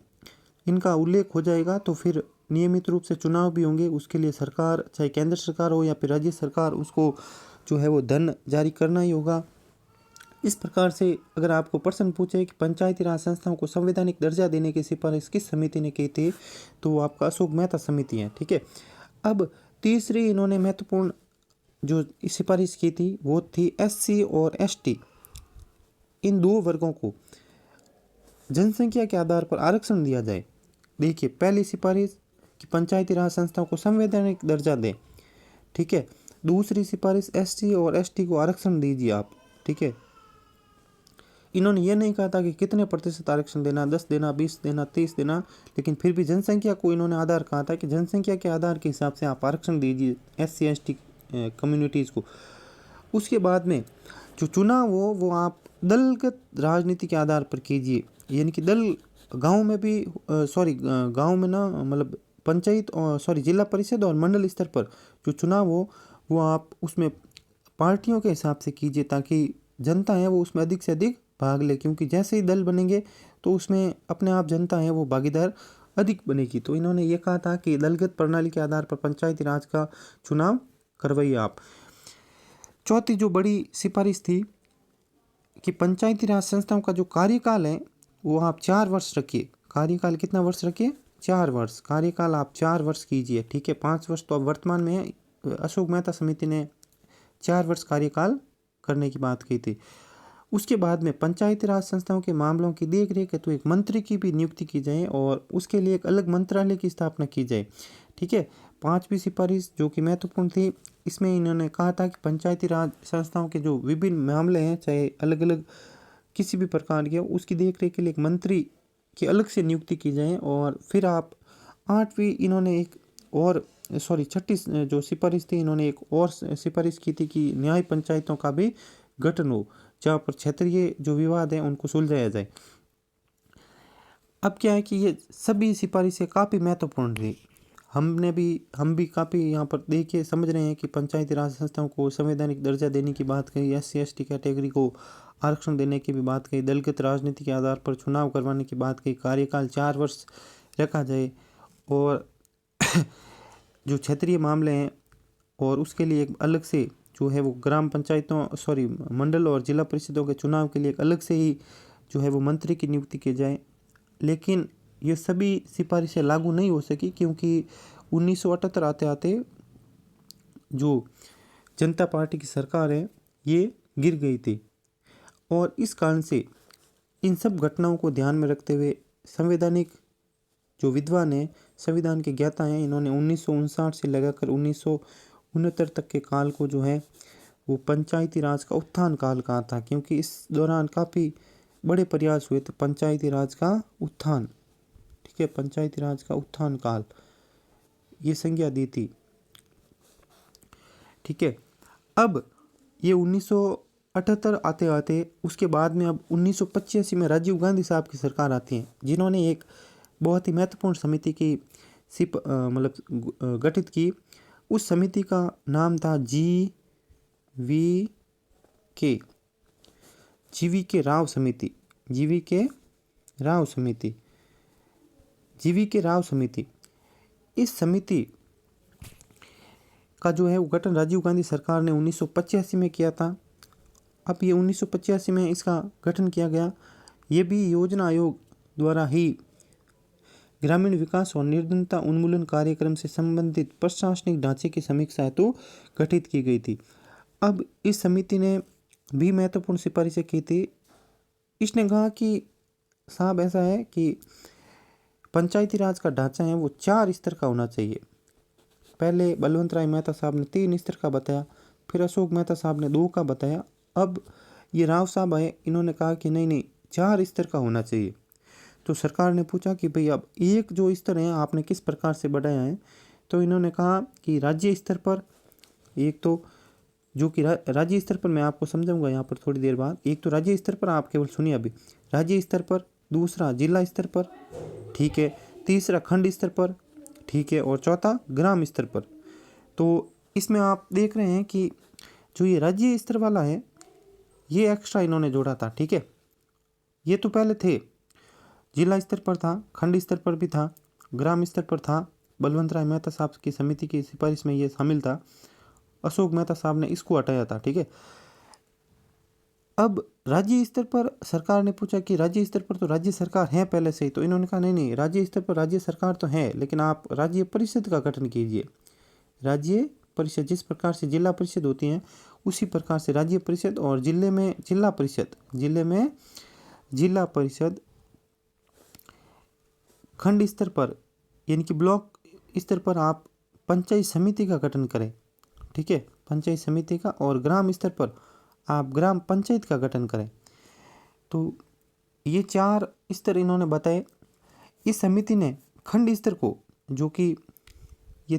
इनका उल्लेख हो जाएगा तो फिर नियमित रूप से चुनाव भी होंगे। उसके लिए सरकार, चाहे केंद्र सरकार हो या फिर राज्य सरकार, उसको जो है वो धन जारी करना ही होगा। इस प्रकार से अगर आपको प्रश्न पूछे कि पंचायती राज संस्थाओं को संवैधानिक दर्जा देने की सिफारिश किस समिति ने की थी, तो वो आपका अशोक मेहता समिति है, ठीक है। अब तीसरी इन्होंने महत्वपूर्ण जो सिफारिश की थी वो थी SC और ST, इन 2 वर्गों को जनसंख्या के आधार पर आरक्षण दिया जाए। देखिए, पहली सिफारिश कि पंचायती राज संस्थाओं को संवैधानिक दर्जा दें, ठीक है। दूसरी सिफारिश SC और ST को आरक्षण दीजिए आप, ठीक है। इन्होंने ये नहीं कहा था कि कितने प्रतिशत आरक्षण देना, 10 देना, 20 देना, 30 देना, लेकिन फिर भी जनसंख्या को इन्होंने आधार कहा था कि जनसंख्या के आधार के हिसाब से आप आरक्षण दीजिए SC ST कम्युनिटीज़ को। उसके बाद में जो चुनाव हो वो आप दलगत राजनीति के आधार पर कीजिए, यानी कि गांव में भी गांव में ना, मतलब पंचायत और जिला परिषद और मंडल स्तर पर जो चुनाव हो वो आप उसमें पार्टियों के हिसाब से कीजिए, ताकि जनता है वो उसमें अधिक से अधिक भाग ले, क्योंकि जैसे ही दल बनेंगे तो उसमें अपने आप जनता है वो भागीदार अधिक बनेगी। तो इन्होंने ये कहा था कि दलगत प्रणाली के आधार पर पंचायती राज का चुनाव करवाइए आप। चौथी जो बड़ी सिफारिश थी कि पंचायती राज संस्थाओं का जो कार्यकाल है वो आप 4 वर्ष रखिए। कार्यकाल कितना वर्ष रखिए? 4 वर्ष। कार्यकाल आप 4 वर्ष कीजिए, ठीक है। 5 वर्ष तो अब वर्तमान में है। अशोक मेहता समिति ने 4 वर्ष कार्यकाल करने की बात कही थी। उसके बाद में पंचायती राज संस्थाओं के मामलों की देख रेख हेतु एक मंत्री की भी नियुक्ति की जाए और उसके लिए एक अलग मंत्रालय की स्थापना की जाए, ठीक है। 5वीं सिफारिश जो कि महत्वपूर्ण थी, इसमें इन्होंने कहा था कि पंचायती राज संस्थाओं के जो विभिन्न मामले हैं, चाहे अलग अलग किसी भी प्रकार के, उसकी देख रेख के लिए एक मंत्री की अलग से नियुक्ति की जाए। और फिर आप 8वीं इन्होंने एक और छठी जो सिफारिश थी, इन्होंने एक और सिफारिश की थी कि न्याय पंचायतों का भी गठन हो, जहाँ पर क्षेत्रीय जो विवाद है उनको सुलझाया जाए। अब क्या है कि ये सभी सिफारिशें काफ़ी महत्वपूर्ण थी। हम भी काफ़ी यहाँ पर देखिए समझ रहे हैं कि पंचायती राज संस्थाओं को संवैधानिक दर्जा देने की बात कही, SC/ST कैटेगरी को आरक्षण देने की भी बात कही, दलगत राजनीति के आधार पर चुनाव करवाने की बात कही, कार्यकाल 4 वर्ष रखा जाए और जो क्षेत्रीय मामले हैं और उसके लिए एक अलग से जो है वो ग्राम पंचायतों मंडल और जिला परिषदों के चुनाव के लिए एक अलग से ही जो है वो मंत्री की नियुक्ति की जाए। लेकिन ये सभी सिफारिशें लागू नहीं हो सकी क्योंकि 1978 आते आते जो जनता पार्टी की सरकार है ये गिर गई थी। और इस कारण से इन सब घटनाओं को ध्यान में रखते हुए संवैधानिक जो विद्वान हैं, संविधान के ज्ञाता हैं, इन्होंने 1959 से लगाकर 1969 तक के काल को जो है वो पंचायती राज का उत्थान काल कहा था, क्योंकि इस दौरान काफ़ी बड़े प्रयास हुए थे पंचायती राज का उत्थान, ठीक है। पंचायती राज का उत्थान काल ये संज्ञा दी थी, ठीक है। अब ये 1978 आते आते उसके बाद में अब 1985 में राजीव गांधी साहब की सरकार आती है, जिन्होंने एक बहुत ही महत्वपूर्ण समिति की गठित की। उस समिति का नाम था GVK राव समिति। इस समिति का जो है वो गठन राजीव गांधी सरकार ने 1985 में किया था। अब ये 1985 में इसका गठन किया गया। ये भी योजना आयोग द्वारा ही ग्रामीण विकास और निर्धनता उन्मूलन कार्यक्रम से संबंधित प्रशासनिक ढांचे की समीक्षा हेतु गठित की गई थी। अब इस समिति ने भी महत्वपूर्ण सिफारिशें की थी। इसने कहा कि साहब ऐसा है कि पंचायती राज का ढांचा है वो 4 स्तर का होना चाहिए। पहले बलवंत राय मेहता साहब ने 3 स्तर का बताया, फिर अशोक मेहता साहब ने 2 का बताया। अब ये राव साहब आए, इन्होंने कहा कि नहीं 4 स्तर का होना चाहिए। तो सरकार ने पूछा कि भाई अब एक जो स्तर है आपने किस प्रकार से बढ़ाया है? तो इन्होंने कहा कि राज्य स्तर पर, एक तो जो कि राज्य स्तर पर मैं आपको समझाऊंगा यहाँ पर थोड़ी देर बाद। एक तो राज्य स्तर पर आप केवल सुनिए अभी, राज्य स्तर पर, दूसरा जिला स्तर पर, ठीक है, तीसरा खंड स्तर पर, ठीक है, और चौथा ग्राम स्तर पर। तो इसमें आप देख रहे हैं कि जो ये राज्य स्तर वाला है ये एक्स्ट्रा इन्होंने जोड़ा था, ठीक है। ये तो पहले थे, जिला स्तर पर था, खंड स्तर पर भी था, ग्राम स्तर पर था। बलवंत राय मेहता साहब की समिति की सिफारिश में ये शामिल था। अशोक मेहता साहब ने इसको हटाया था, ठीक है। अब राज्य स्तर पर सरकार ने पूछा कि राज्य स्तर पर तो राज्य सरकार है पहले से ही, तो इन्होंने कहा नहीं राज्य स्तर पर राज्य सरकार तो है, लेकिन आप राज्य परिषद का गठन कीजिए। राज्य परिषद, जिस प्रकार से जिला परिषद होती है उसी प्रकार से राज्य परिषद, और जिले में जिला परिषद, खंड स्तर पर यानी कि ब्लॉक स्तर पर आप पंचायत समिति का गठन करें, ठीक है, पंचायत समिति का, और ग्राम स्तर पर आप ग्राम पंचायत का गठन करें। तो ये 4 स्तर इन्होंने बताए। इस समिति ने खंड स्तर को, जो कि ये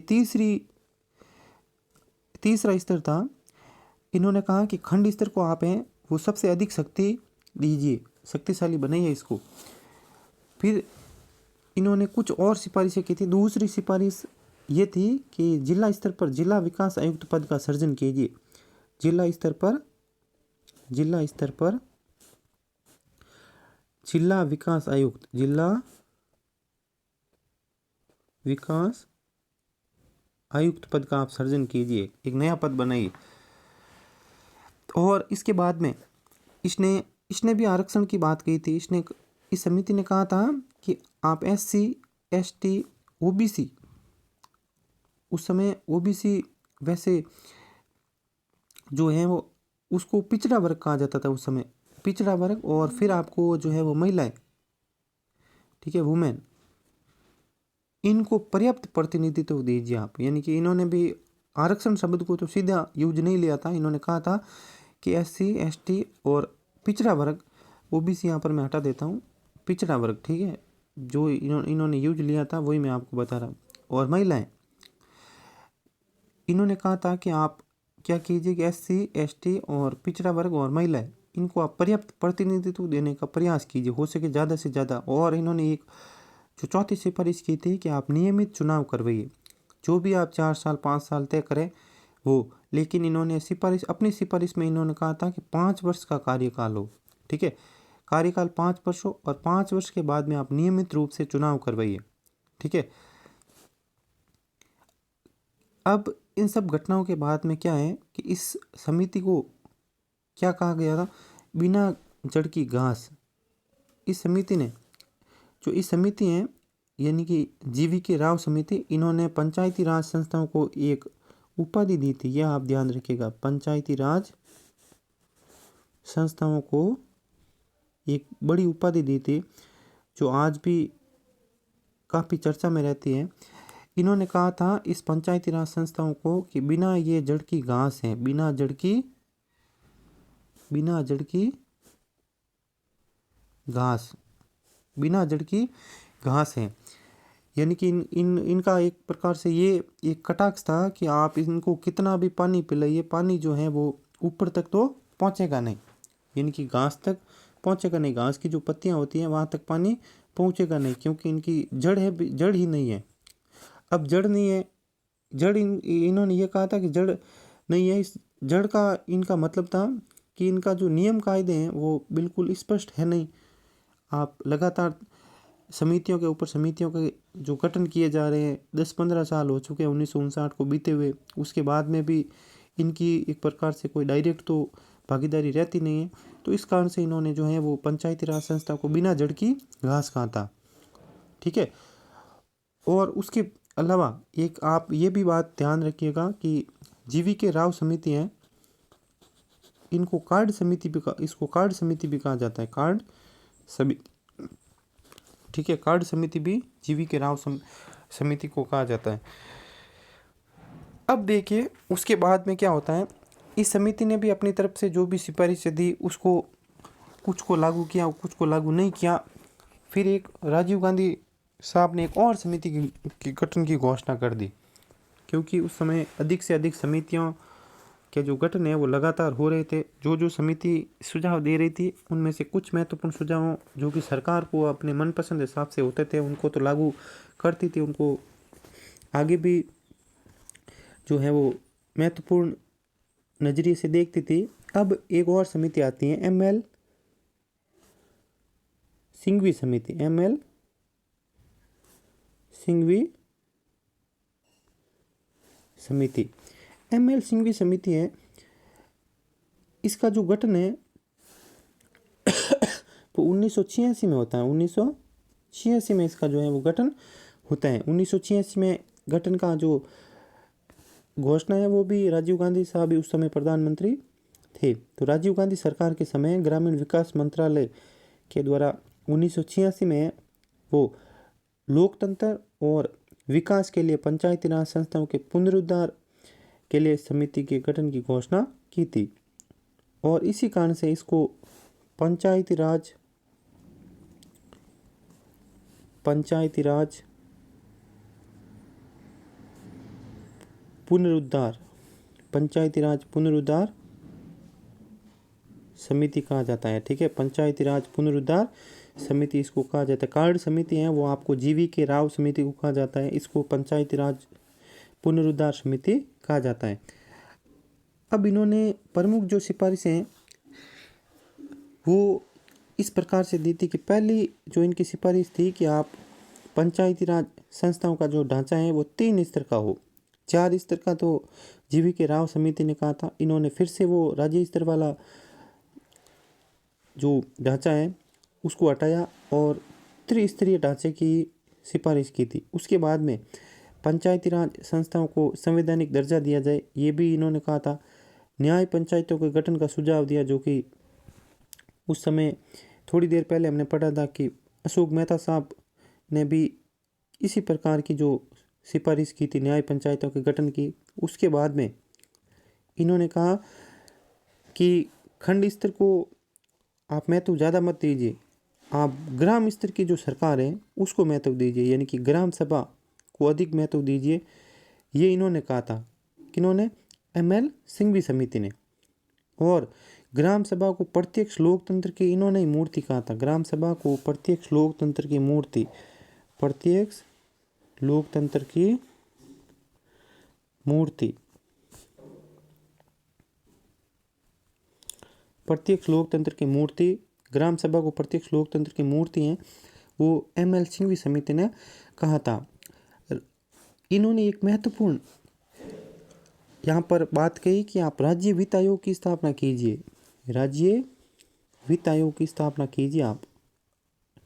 तीसरा स्तर था, इन्होंने कहा कि खंड स्तर को आप हैं वो सबसे अधिक शक्ति दीजिए, शक्तिशाली बनाइए इसको। फिर इन्होंने कुछ और सिफारिशें की थी। दूसरी सिफारिश ये थी कि जिला स्तर पर जिला विकास आयुक्त पद का सृजन कीजिए। जिला स्तर पर जिला विकास आयुक्त, जिला विकास आयुक्त पद का आप सृजन कीजिए, एक नया पद बनाइए। और इसके बाद में इसने इसने भी आरक्षण की बात कही थी। इस समिति ने कहा था कि आप SC ST OBC, उस समय OBC वैसे जो है वो उसको पिछड़ा वर्ग कहा जाता था उस समय, पिछड़ा वर्ग। और फिर आपको जो है वो महिलाएं, ठीक है, वुमेन, इनको पर्याप्त प्रतिनिधित्व दीजिए आप। यानी कि इन्होंने भी आरक्षण शब्द को तो सीधा यूज नहीं लिया था, इन्होंने कहा था कि SC ST और पिछड़ा वर्ग, OBC यहाँ पर मैं हटा देता हूँ, पिछड़ा वर्ग, ठीक है, जो इन्होंने यूज लिया था वही मैं आपको बता रहा हूँ। और महिलाएं, इन्होंने कहा था कि आप क्या कीजिए कि SC ST और पिछड़ा वर्ग और महिलाएं, इनको आप पर्याप्त प्रतिनिधित्व देने का प्रयास कीजिए, हो सके ज़्यादा से ज़्यादा। और इन्होंने एक जो चौथी सिफारिश की थी कि आप नियमित चुनाव करवाइए, जो भी आप 4 साल 5 साल तय करें वो। लेकिन इन्होंने अपनी सिफारिश में इन्होंने कहा था कि 5 वर्ष का कार्यकाल हो, ठीक है, कार्यकाल 5 वर्ष हो, और 5 वर्ष के बाद में आप नियमित रूप से चुनाव करवाइए, ठीक है। अब इन सब घटनाओं के बाद में क्या है कि इस समिति को क्या कहा गया था, बिना जड़ की घास। इस समिति ने, जो इस समिति है यानी कि GV राव समिति, इन्होंने पंचायती राज संस्थाओं को एक उपाधि दी थी, यह आप ध्यान रखिएगा, पंचायती राज संस्थाओं को एक बड़ी उपाधि दी थी जो आज भी काफ़ी चर्चा में रहती है। इन्होंने कहा था इस पंचायती राज संस्थाओं को कि बिना ये जड़ की घास है, बिना जड़ की घास है। यानी कि इनका एक प्रकार से ये एक कटाक्ष था कि आप इनको कितना भी पानी पिलाइए, पानी जो है वो ऊपर तक तो पहुंचेगा नहीं, यानी कि घास तक पहुंचेगा नहीं, घास की जो पत्तियां होती हैं वहां तक पानी पहुंचेगा नहीं, क्योंकि इनकी जड़ ही नहीं है। अब जड़ नहीं है, इन्होंने ये कहा था कि जड़ नहीं है। इस जड़ का इनका मतलब था कि इनका जो नियम कायदे हैं वो बिल्कुल स्पष्ट है नहीं। आप लगातार समितियों के ऊपर समितियों के जो गठन किए जा रहे हैं, 10-15 साल हो चुके हैं 1959 को बीते हुए, उसके बाद में भी इनकी एक प्रकार से कोई डायरेक्ट तो भागीदारी रहती नहीं है। तो इस कारण से इन्होंने जो है वो पंचायती राज संस्था को बिना जड़ की घास कहा था, ठीक है। और उसके अलावा एक आप ये भी बात ध्यान रखिएगा कि GV राव समिति है, इसको कार्ड समिति भी कहा जाता है, कार्ड समिति, ठीक है, कार्ड समिति भी GV राव समिति को कहा जाता है। अब देखिए उसके बाद में क्या होता है, इस समिति ने भी अपनी तरफ से जो भी सिफारिश दी उसको कुछ को लागू किया, कुछ को लागू नहीं किया। फिर एक राजीव गांधी साहब ने एक और समिति की गठन की घोषणा कर दी, क्योंकि उस समय अधिक से अधिक समितियों के जो गठन है वो लगातार हो रहे थे। जो समिति सुझाव दे रही थी उनमें से कुछ महत्वपूर्ण सुझाव जो कि सरकार को अपने मनपसंद हिसाब से होते थे उनको तो लागू करती थी, उनको आगे भी जो है वो महत्वपूर्ण नज़रिए से देखती थी। अब एक और समिति आती है, ML सिंघवी समिति, ML सिंघवी समिति। ML सिंघवी समिति है, इसका जो गठन है वो 1986 में होता है, 1986 में इसका जो है वो गठन होता है। 1986 में गठन का जो घोषणा है वो भी राजीव गांधी साहब भी उस समय प्रधानमंत्री थे। तो राजीव गांधी सरकार के समय ग्रामीण विकास मंत्रालय के द्वारा 1986 में वो लोकतंत्र और विकास के लिए पंचायती राज संस्थाओं के पुनरुद्धार के लिए समिति के गठन की घोषणा की थी। और इसी कारण से इसको पंचायती राज पुनरुद्धार समिति कहा जाता है, ठीक है, पंचायती राज पुनरुद्धार समिति इसको कहा जाता है। कार्ड समिति है वो आपको GV राव समिति को कहा जाता है, इसको पंचायती राज पुनरुद्धार समिति कहा जाता है। अब इन्होंने प्रमुख जो सिफारिशें हैं वो इस प्रकार से दी थी कि पहली जो इनकी सिफारिश थी कि आप पंचायती राज संस्थाओं का जो ढांचा है वो 3 स्तर का हो। 4 स्तर का तो GV राव समिति ने कहा था, इन्होंने फिर से वो राज्य स्तर वाला जो ढांचा है उसको हटाया और त्रिस्तरीय ढांचे की सिफारिश की थी। उसके बाद में पंचायती राज संस्थाओं को संवैधानिक दर्जा दिया जाए, ये भी इन्होंने कहा था। न्याय पंचायतों के गठन का सुझाव दिया, जो कि उस समय थोड़ी देर पहले हमने पढ़ा था कि अशोक मेहता साहब ने भी इसी प्रकार की जो सिफारिश की थी न्याय पंचायतों के गठन की। उसके बाद में इन्होंने कहा कि खंड स्तर को आप महत्व ज़्यादा मत दीजिए, आप ग्राम स्तर की जो सरकार है उसको महत्व दीजिए, यानी कि ग्राम सभा को अधिक महत्व दीजिए। ये इन्होंने कहा था, किन्होंने? ML सिंघवी समिति ने। और ग्राम सभा को प्रत्यक्ष लोकतंत्र की इन्होंने ही मूर्ति कहा था। ग्राम सभा को प्रत्यक्ष लोकतंत्र की मूर्ति, प्रत्यक्ष लोकतंत्र की मूर्ति, प्रत्यक्ष लोकतंत्र की मूर्ति, ग्राम सभा को प्रत्यक्ष लोकतंत्र की मूर्ति है, वो ML सिंघवी समिति ने कहा था। इन्होंने एक महत्वपूर्ण यहाँ पर बात कही कि आप राज्य वित्त आयोग की स्थापना कीजिए, राज्य वित्त आयोग की स्थापना कीजिए आप,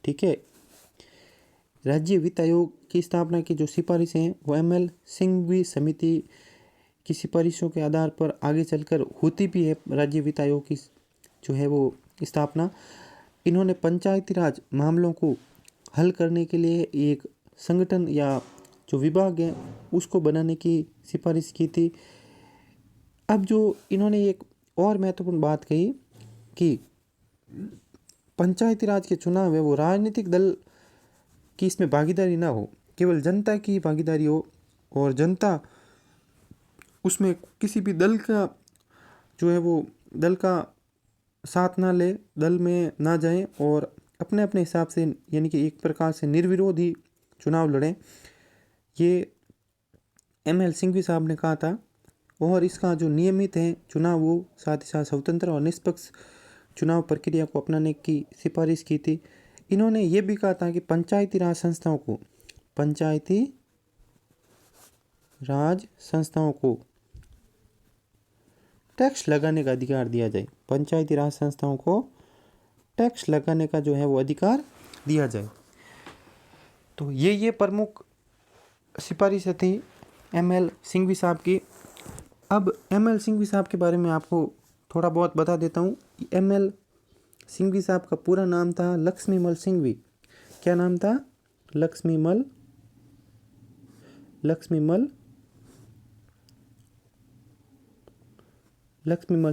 ठीक है। राज्य वित्त आयोग की स्थापना की जो सिफारिश हैं वो ML सिंघवी समिति की सिफारिशों के आधार पर आगे चलकर होती भी है। राज्य वित्त आयोग की जो है वो स्थापना, इन्होंने पंचायती राज मामलों को हल करने के लिए एक संगठन या जो विभाग है उसको बनाने की सिफारिश की थी। अब जो इन्होंने एक और महत्वपूर्ण बात कही कि पंचायती राज के चुनाव है वो राजनीतिक दल की इसमें भागीदारी ना हो, केवल जनता की भागीदारी हो, और जनता उसमें किसी भी दल का जो है वो दल का साथ ना ले, दल में ना जाए और अपने अपने हिसाब से, यानी कि एक प्रकार से निर्विरोध ही चुनाव लड़ें, ये ML सिंघवी साहब ने कहा था। और इसका जो नियमित है चुनाव वो साथ ही साथ स्वतंत्र और निष्पक्ष चुनाव प्रक्रिया को अपनाने की सिफारिश की थी। इन्होंने ये भी कहा था कि पंचायती राज संस्थाओं को, पंचायती राज संस्थाओं को टैक्स लगाने का अधिकार दिया जाए, पंचायती राज संस्थाओं को टैक्स लगाने का जो है वो अधिकार दिया जाए। तो ये प्रमुख सिफारिशें थी ML सिंघवी साहब की। अब ML सिंघवी साहब के बारे में आपको थोड़ा बहुत बता देता हूँ। ML सिंघवी साहब का पूरा नाम था लक्ष्मीमल सिंघवी। क्या नाम था? लक्ष्मीमल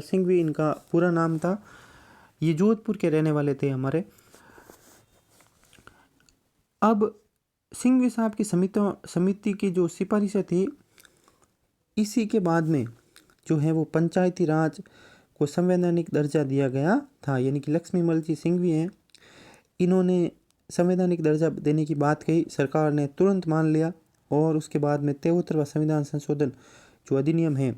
सिंघवी इनका पूरा नाम था। ये जोधपुर के रहने वाले थे हमारे। अब सिंघवी साहब की समिति की जो सिफारिशें थी, इसी के बाद में जो है वो पंचायती राज को संवैधानिक दर्जा दिया गया था, यानी कि लक्ष्मीमल जी सिंघवी हैं, इन्होंने संवैधानिक दर्जा देने की बात कही, सरकार ने तुरंत मान लिया। और उसके बाद में 73वां संविधान संशोधन जो अधिनियम है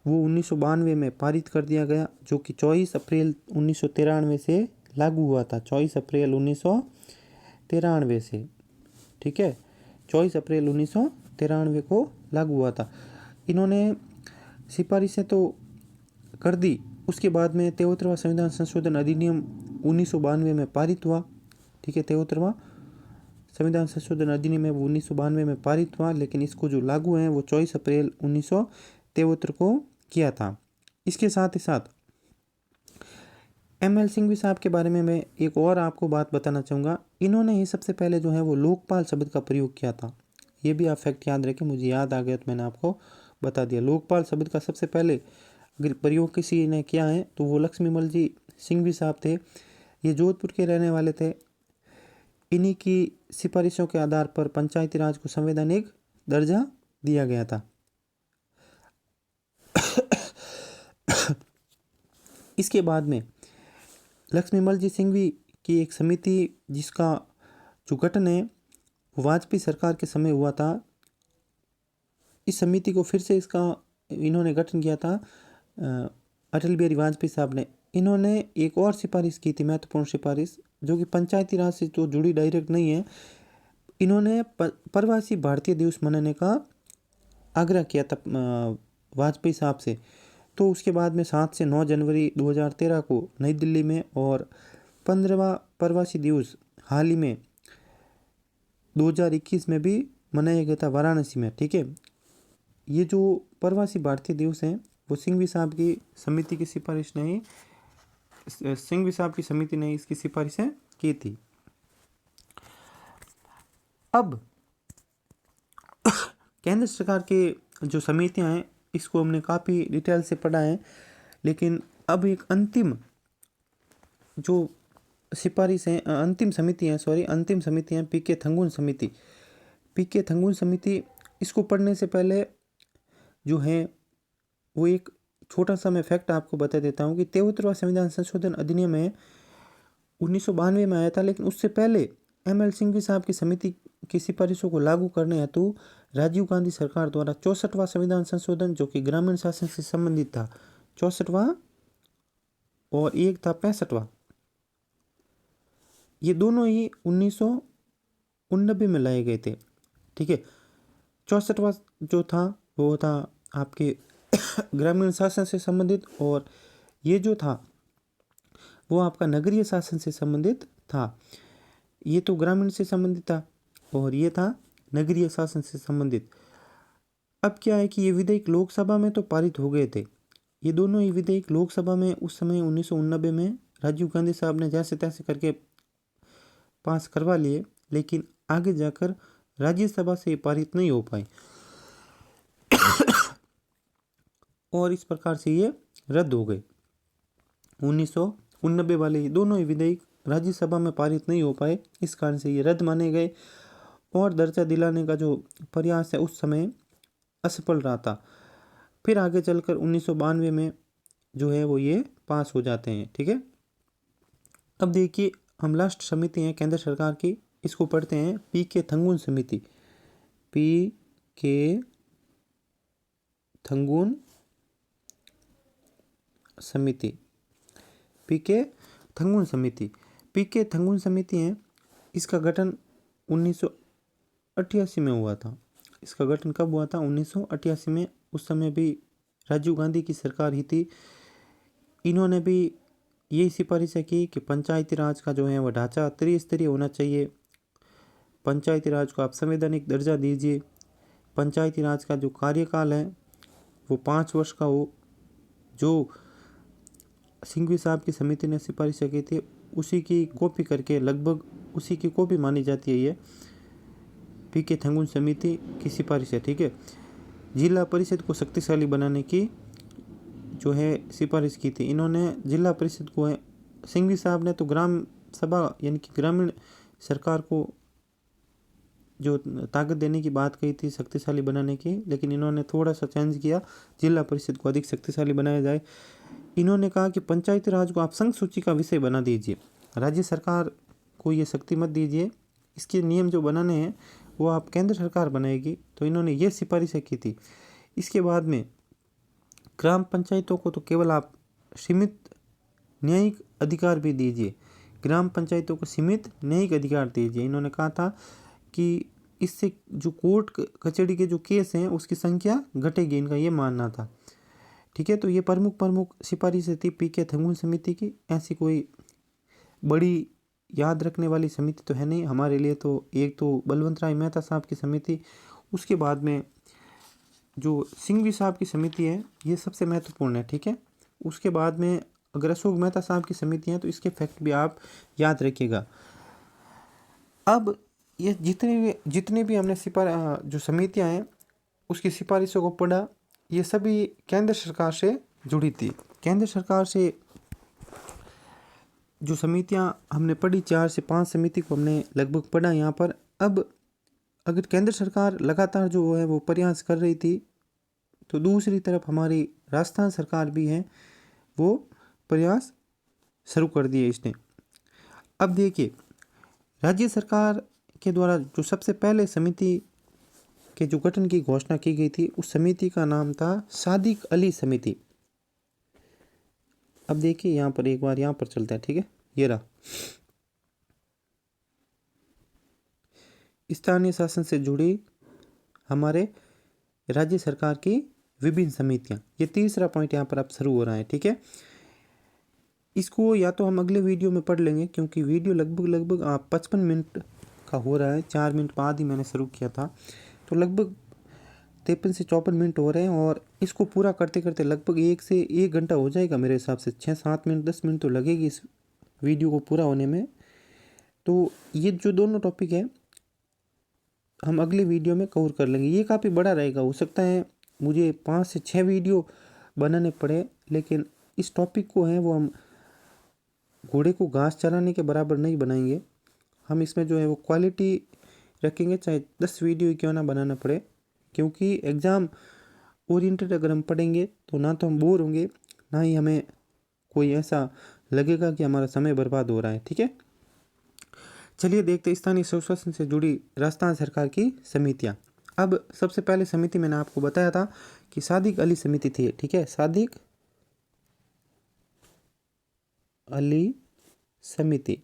वो 1992 में पारित कर दिया गया, जो कि 24 अप्रैल 1993 से लागू हुआ था। 24 अप्रैल 1993 से, ठीक है, 24 अप्रैल 1993 को लागू हुआ था। इन्होंने सिफारिशें तो कर दी, उसके बाद में 73वां संविधान संशोधन अधिनियम 1992 में पारित हुआ, ठीक है। 73वां संविधान संशोधन अधिनियम है वो 1992 में पारित हुआ, लेकिन इसको जो लागू है वो 24 अप्रैल 1973 को किया था। इसके साथ ही साथ ML सिंघवी साहब के बारे में मैं एक और आपको बात बताना चाहूँगा। इन्होंने ही सबसे पहले जो है वो लोकपाल शब्द का प्रयोग किया था। ये भी आप फैक्ट याद रखें, मुझे याद आ गया तो मैंने आपको बता दिया। लोकपाल शब्द का सबसे पहले अगर प्रयोग किसी ने किया है तो वो लक्ष्मीमल जी सिंघवी साहब थे। ये जोधपुर के रहने वाले थे। इन्हीं की सिफारिशों के आधार पर पंचायती राज को संवैधानिक दर्जा दिया गया था। इसके बाद में लक्ष्मीमल जी सिंघवी की एक समिति जिसका जो गठन है वो वाजपेयी सरकार के समय हुआ था। इस समिति को फिर से इसका इन्होंने गठन किया था अटल बिहारी वाजपेयी साहब ने। इन्होंने एक और सिफारिश की थी, महत्वपूर्ण सिफारिश, जो कि पंचायती राज से तो जुड़ी डायरेक्ट नहीं है, इन्होंने प्रवासी भारतीय दिवस मनाने का आग्रह किया था वाजपेयी साहब से। तो उसके बाद में 7 से 9 जनवरी 2013 को नई दिल्ली में और 15वां प्रवासी दिवस हाल ही में 2021 में भी मनाया गया था वाराणसी में। ठीक है, ये जो प्रवासी भारतीय दिवस हैं वो सिंघवी साहब की समिति की सिफारिश नहीं, सिंघवी साहब की समिति ने इसकी सिफारिशें की थी। अब केंद्र सरकार के जो समितियां हैं इसको हमने काफ़ी डिटेल से पढ़ा है, लेकिन अब एक अंतिम जो सिफारिश है, अंतिम समिति है पीके थंगुन समिति। पीके थंगुन समिति, इसको पढ़ने से पहले जो है वो एक छोटा सा मैं फैक्ट आपको बता देता हूँ कि 73वां संविधान संशोधन अधिनियम है 1992 में आया था, लेकिन उससे पहले एमएल सिंघवी साहब की समिति की सिफारिशों को लागू करने हेतु राजीव गांधी सरकार द्वारा 64वां संविधान संशोधन जो कि ग्रामीण शासन से संबंधित था, 64वां और एक था 65वां, ये दोनों ही 1989 में लाए गए थे। ठीक है, 64वां जो था वो था आपके ग्रामीण शासन से संबंधित, और ये जो था वो आपका नगरीय शासन से संबंधित था। ये तो ग्रामीण से संबंधित था और ये था नगरीय शासन से संबंधित। अब क्या है कि ये विधेयक लोकसभा में तो पारित हो गए थे, ये दोनों ही विधेयक लोकसभा में उस समय 1989 में राजीव गांधी साहब ने जैसे तैसे करके पास करवा लिए, लेकिन आगे जाकर राज्यसभा से पारित नहीं हो पाए और इस प्रकार से ये रद्द हो गए। 1989 वाले दोनों ही विधेयक राज्यसभा में पारित नहीं हो पाए, इस कारण से ये रद्द माने गए और दर्जा दिलाने का जो प्रयास है उस समय असफल रहा था। फिर आगे चलकर 1992 में जो है वो ये पास हो जाते हैं। ठीक है, अब देखिए हम लास्ट समिति हैं केंद्र सरकार की, इसको पढ़ते हैं पीके थंगुन समिति। पीके थंगुन समिति, पीके थंगुन समिति, पीके थंगुन समिति है, इसका गठन 1988 में हुआ था। इसका गठन कब हुआ था? 1988 में। उस समय भी राजीव गांधी की सरकार ही थी। इन्होंने भी यही सिफारिशें की कि पंचायती राज का जो है वह ढांचा त्रिस्तरीय होना चाहिए, पंचायती राज को आप संवैधानिक दर्जा दीजिए, पंचायती राज का जो कार्यकाल है वो 5 वर्ष का हो। जो सिंघवी साहब की समिति ने सिफारिशें की थी उसी की कॉपी करके, लगभग उसी की कॉपी मानी जाती है ये पीके थंगुन समिति की सिफारिश है। ठीक है, जिला परिषद को शक्तिशाली बनाने की जो है सिफारिश की थी इन्होंने। जिला परिषद को सिंघवी साहब ने तो ग्राम सभा यानी कि ग्रामीण सरकार को जो ताकत देने की बात कही थी शक्तिशाली बनाने की, लेकिन इन्होंने थोड़ा सा चेंज किया, जिला परिषद को अधिक शक्तिशाली बनाया जाए। इन्होंने कहा कि पंचायती राज को आप संघ सूची का विषय बना दीजिए, राज्य सरकार को ये शक्ति मत दीजिए, इसके नियम जो बनाने हैं वो आप केंद्र सरकार बनाएगी। तो इन्होंने ये सिफारिशें की थी। इसके बाद में ग्राम पंचायतों को तो केवल आप सीमित न्यायिक अधिकार भी दीजिए, ग्राम पंचायतों को सीमित न्यायिक अधिकार दीजिए। इन्होंने कहा था कि इससे जो कोर्ट कचहरी के जो केस हैं उसकी संख्या घटेगी, इनका ये मानना था। ठीक है, तो ये प्रमुख सिफारिशें थी पीके थंगुन समिति की। ऐसी कोई बड़ी याद रखने वाली समिति तो है नहीं हमारे लिए। तो एक तो बलवंत राय मेहता साहब की समिति, उसके बाद में जो सिंघवी साहब की समिति है ये सबसे महत्वपूर्ण है। ठीक है, उसके बाद में अगर अशोक मेहता साहब की समिति है तो इसके फैक्ट भी आप याद रखिएगा। अब ये जितने भी हमने जो समितियां हैं उसकी सिफारिशों को पढ़ा, ये सभी केंद्र सरकार से जुड़ी थी। केंद्र सरकार से जो समितियां हमने पढ़ी 4 से 5 समिति को हमने लगभग पढ़ा यहाँ पर। अब अगर केंद्र सरकार लगातार जो है वो प्रयास कर रही थी तो दूसरी तरफ हमारी राजस्थान सरकार भी है वो प्रयास शुरू कर दिए इसने। अब देखिए राज्य सरकार के द्वारा जो सबसे पहले समिति के जो गठन की घोषणा की गई थी उस समिति का नाम था सादिक अली समिति। अब देखिए यहाँ पर एक बार यहाँ पर चलता है। ठीक है, ये रहा, स्थानीय शासन से जुड़ी हमारे राज्य सरकार की विभिन्न समितियां, ये तीसरा पॉइंट यहाँ पर अब शुरू हो रहा है। ठीक है, इसको या तो हम अगले वीडियो में पढ़ लेंगे क्योंकि वीडियो लगभग 55 मिनट का हो रहा है। 4 मिनट बाद ही मैंने शुरू किया था, तो लगभग 53 से 54 मिनट हो रहे हैं और इसको पूरा करते करते लगभग 1 से 1 घंटा हो जाएगा मेरे हिसाब से। 6-7 मिनट 10 मिनट तो लगेगी इस वीडियो को पूरा होने में। तो ये जो दोनों टॉपिक है हम अगले वीडियो में कवर कर लेंगे। ये काफ़ी बड़ा रहेगा, हो सकता है मुझे 5 से 6 वीडियो बनाने पड़े, लेकिन इस टॉपिक को है वो हम घोड़े को घास चराने के बराबर नहीं बनाएंगे। हम इसमें जो है वो क्वालिटी रखेंगे, चाहे 10 वीडियो क्यों ना बनाना पड़े, क्योंकि एग्ज़ाम ओरिएंटेड अगर हम पढ़ेंगे तो ना तो हम बोर होंगे, ना ही हमें कोई ऐसा लगेगा कि हमारा समय बर्बाद हो रहा है। ठीक है, चलिए देखते हैं स्थानीय स्वशासन से जुड़ी राजस्थान सरकार की समितियां। अब सबसे पहले समिति मैंने आपको बताया था कि सादिक अली समिति थी। ठीक है, सादिक अली समिति,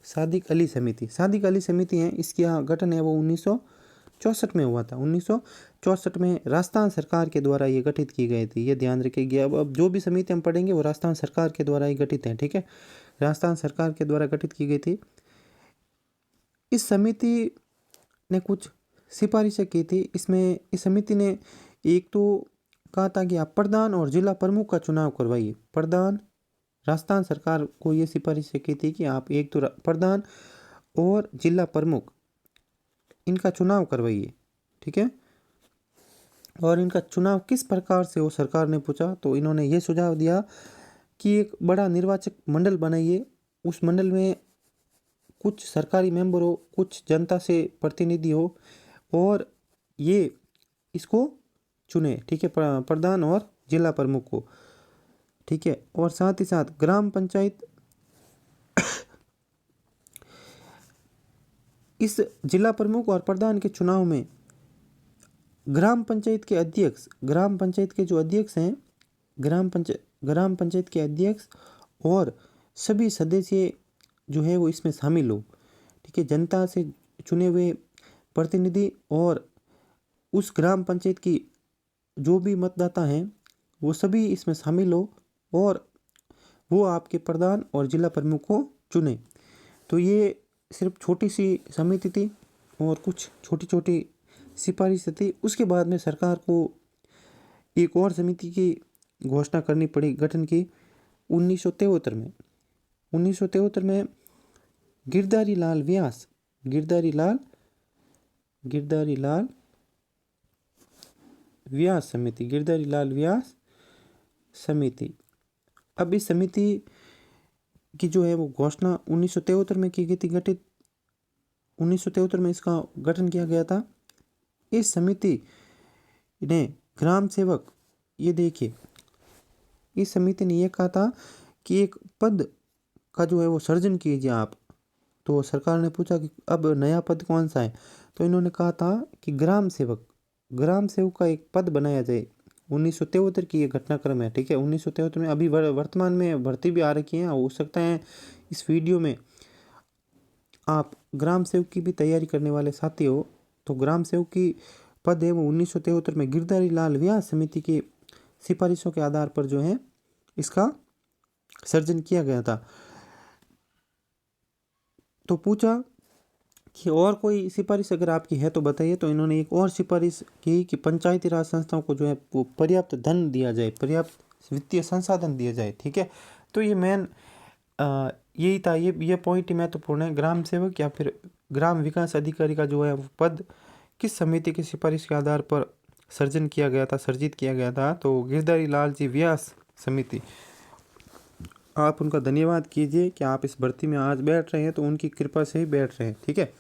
सादिक अली समिति, सादिक अली समिति है, इसकी यहाँ गठन है वो 1964 में हुआ था। 1964 में राजस्थान सरकार के द्वारा ये गठित की गई थी, ये ध्यान रखिएगा। अब जो भी समिति हम पढ़ेंगे वो राजस्थान सरकार के द्वारा ही गठित है। ठीक है, राजस्थान सरकार के द्वारा गठित की गई थी। इस समिति ने कुछ सिफारिशें की थी। इसमें इस समिति ने एक तो कहा था कि आप प्रधान और जिला प्रमुख का चुनाव करवाइए। प्रधान, राजस्थान सरकार को ये सिफारिशें की थी कि आप एक तो प्रधान और जिला प्रमुख इनका चुनाव करवाइए। ठीक है, और इनका चुनाव किस प्रकार से हो, सरकार ने पूछा तो इन्होंने ये सुझाव दिया कि एक बड़ा निर्वाचक मंडल बनाइए, उस मंडल में कुछ सरकारी मेंबर हो, कुछ जनता से प्रतिनिधि हो और ये इसको चुने। ठीक है, प्रधान और जिला प्रमुख को। ठीक है, और साथ ही साथ ग्राम पंचायत, इस जिला प्रमुख और प्रधान के चुनाव में ग्राम पंचायत के अध्यक्ष, ग्राम पंचायत के जो अध्यक्ष हैं, ग्राम पंचायत के अध्यक्ष और सभी सदस्य जो है वो इसमें शामिल हो। ठीक है, जनता से चुने हुए प्रतिनिधि और उस ग्राम पंचायत की जो भी मतदाता हैं वो सभी इसमें शामिल हो और वो आपके प्रधान और जिला प्रमुख को चुने। तो ये सिर्फ छोटी सी समिति थी और कुछ छोटी छोटी सिफारिशें थी। उसके बाद में सरकार को एक और समिति की घोषणा करनी पड़ी गठन की 1973 में। 1973 में गिरधारी लाल व्यास, गिरधारी लाल व्यास समिति, गिरधारी लाल व्यास समिति। अब इस समिति की जो है वो घोषणा 1973 में की गई थी, गठित 1973 में इसका गठन किया गया था। इस समिति ने ग्राम सेवक, ये देखिए, इस समिति ने यह कहा था कि एक पद का जो है वो सृजन कीजिए आप। तो सरकार ने पूछा कि अब नया पद कौन सा है, तो इन्होंने कहा था कि ग्राम सेवक का एक पद बनाया जाए। 1973 की ये घटनाक्रम है। ठीक है, 1973 में अभी वर्तमान में भर्ती भी आ रखी है। हो सकता है इस वीडियो में आप ग्राम सेवक की भी तैयारी करने वाले साथी हो, तो ग्राम सेवक की पद है वो 1973 में गिरधारी लाल व्यास समिति की सिफारिशों के आधार पर जो है इसका सृजन किया गया था। तो पूछा कि और कोई सिफारिश अगर आपकी है तो बताइए। तो इन्होंने एक और सिफारिश की कि पंचायती राज संस्थाओं को जो है वो पर्याप्त धन दिया जाए, पर्याप्त वित्तीय संसाधन दिया जाए। ठीक है, तो ये मेन यही था, ये पॉइंट महत्वपूर्ण है। ग्राम सेवक या फिर ग्राम विकास अधिकारी का जो है वो पद किस समिति की सिफारिश के आधार पर सर्जित किया गया था, तो गिरधारी लाल जी व्यास समिति। आप उनका धन्यवाद कीजिए कि आप इस भर्ती में आज बैठ रहे हैं, तो उनकी कृपा से ही बैठ रहे हैं। ठीक है,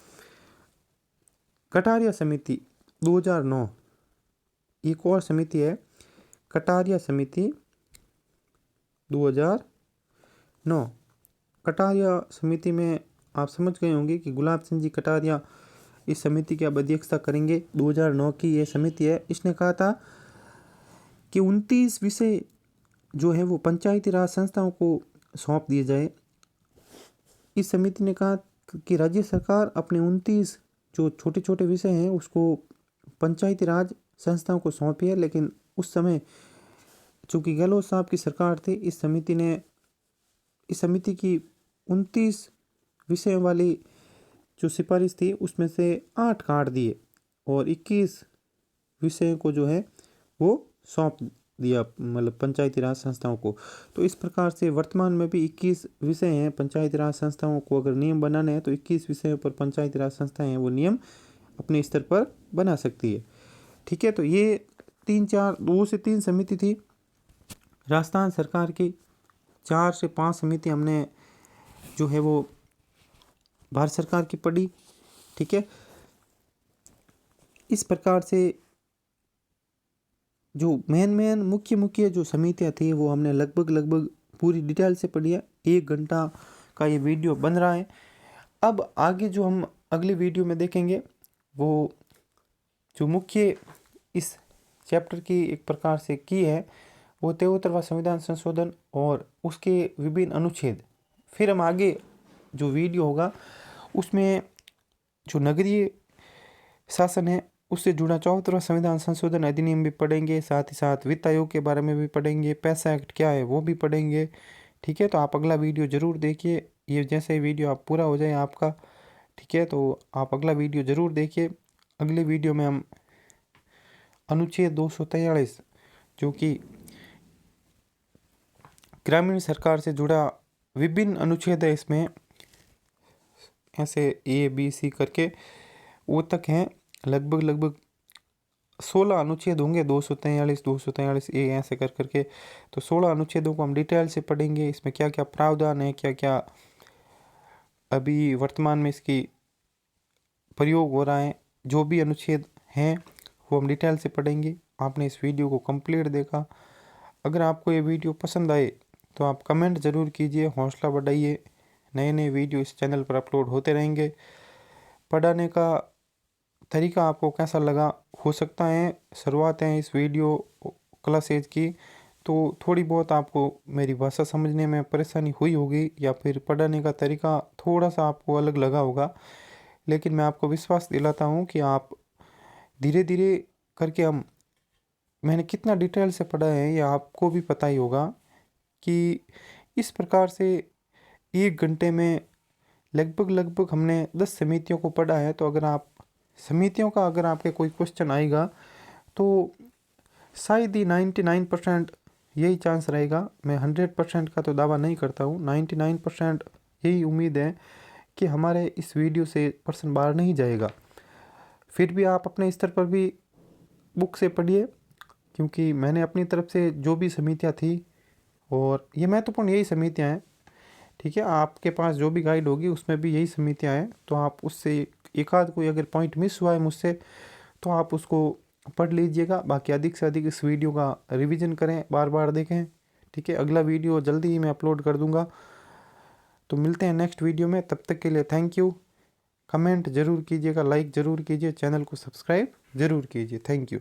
कटारिया समिति 2009, एक और समिति है कटारिया समिति 2009। कटारिया समिति में आप समझ गए होंगे कि गुलाब सिंह जी कटारिया इस समिति की अब अध्यक्षता करेंगे। 2009 की ये समिति है। इसने कहा था कि 29 विषय जो है वो पंचायती राज संस्थाओं को सौंप दिए जाए। इस समिति ने कहा कि राज्य सरकार अपने 29 जो छोटे छोटे विषय हैं उसको पंचायती राज संस्थाओं को सौंपी है। लेकिन उस समय चूँकि गहलोत साहब की सरकार थी, इस समिति की 29 विषयों वाली जो सिफारिश थी उसमें से 8 काट दिए और 21 विषयों को जो है वो सौंप दिया, मतलब पंचायती राज संस्थाओं को। तो इस प्रकार से वर्तमान में भी 21 विषय हैं पंचायती राज संस्थाओं को अगर नियम बनाने हैं तो 21 विषयों पर पंचायती राज संस्थाएं हैं वो नियम अपने स्तर पर बना सकती है। ठीक है, तो ये 2 से 3 समिति थी राजस्थान सरकार की। 4 से 5 समिति हमने जो है वो भारत सरकार की पढ़ी। ठीक है, इस प्रकार से जो मेन मुख्य जो समितियाँ थी वो हमने लगभग पूरी डिटेल से पढ़ी है। 1 घंटा का ये वीडियो बन रहा है। अब आगे जो हम अगली वीडियो में देखेंगे वो जो मुख्य इस चैप्टर की एक प्रकार से की है वो 73वां संविधान संशोधन और उसके विभिन्न अनुच्छेद। फिर हम आगे जो वीडियो होगा उसमें जो नगरीय शासन है उससे जुड़ा 74वां संविधान संशोधन अधिनियम भी पढ़ेंगे, साथ ही साथ वित्त आयोग के बारे में भी पढ़ेंगे, पैसा एक्ट क्या है वो भी पढ़ेंगे। ठीक है, तो आप अगला वीडियो ज़रूर देखिए। ये जैसे ही वीडियो आप पूरा हो जाए आपका, ठीक है, तो आप अगला वीडियो ज़रूर देखिए। अगले वीडियो में हम अनुच्छेद 243 जो कि ग्रामीण सरकार से जुड़ा विभिन्न अनुच्छेद है, इसमें ऐसे A B C करके वो तक हैं, लगभग 16 अनुच्छेद होंगे। 243 ए ऐसे कर करके तो 16 अनुच्छेदों को हम डिटेल से पढ़ेंगे। इसमें क्या क्या प्रावधान है, क्या क्या अभी वर्तमान में इसकी प्रयोग हो रहा है, जो भी अनुच्छेद हैं वो हम डिटेल से पढ़ेंगे। आपने इस वीडियो को कंप्लीट देखा। अगर आपको ये वीडियो पसंद आए तो आप कमेंट ज़रूर कीजिए, हौसला बढ़ाइए। नए वीडियो इस चैनल पर अपलोड होते रहेंगे। पढ़ाने का तरीका आपको कैसा लगा, हो सकता है शुरुआत है इस वीडियो क्लासेज की तो थोड़ी बहुत आपको मेरी भाषा समझने में परेशानी हुई होगी या फिर पढ़ाने का तरीका थोड़ा सा आपको अलग लगा होगा, लेकिन मैं आपको विश्वास दिलाता हूँ कि आप धीरे धीरे करके मैंने कितना डिटेल से पढ़ा है ये आपको भी पता ही होगा कि इस प्रकार से 1 घंटे में लगभग हमने 10 समितियों को पढ़ा है। तो अगर आपके कोई क्वेश्चन आएगा तो शायद ही 99% यही चांस रहेगा। मैं 100% का तो दावा नहीं करता हूँ, 99% यही उम्मीद है कि हमारे इस वीडियो से पर्सन बाहर नहीं जाएगा। फिर भी आप अपने स्तर पर भी बुक से पढ़िए, क्योंकि मैंने अपनी तरफ से जो भी समितियाँ थी और ये महत्वपूर्ण यही समितियाँ हैं। ठीक है, आपके पास जो भी गाइड होगी उसमें भी यही समितियाँ हैं, तो आप उससे एक आध कोई अगर पॉइंट मिस हुआ है मुझसे तो आप उसको पढ़ लीजिएगा। बाकी अधिक से अधिक इस वीडियो का रिवीजन करें, बार बार देखें। ठीक है, अगला वीडियो जल्दी ही मैं अपलोड कर दूंगा। तो मिलते हैं नेक्स्ट वीडियो में, तब तक के लिए थैंक यू। कमेंट ज़रूर कीजिएगा, लाइक ज़रूर कीजिए, चैनल को सब्सक्राइब ज़रूर कीजिए। Thank you.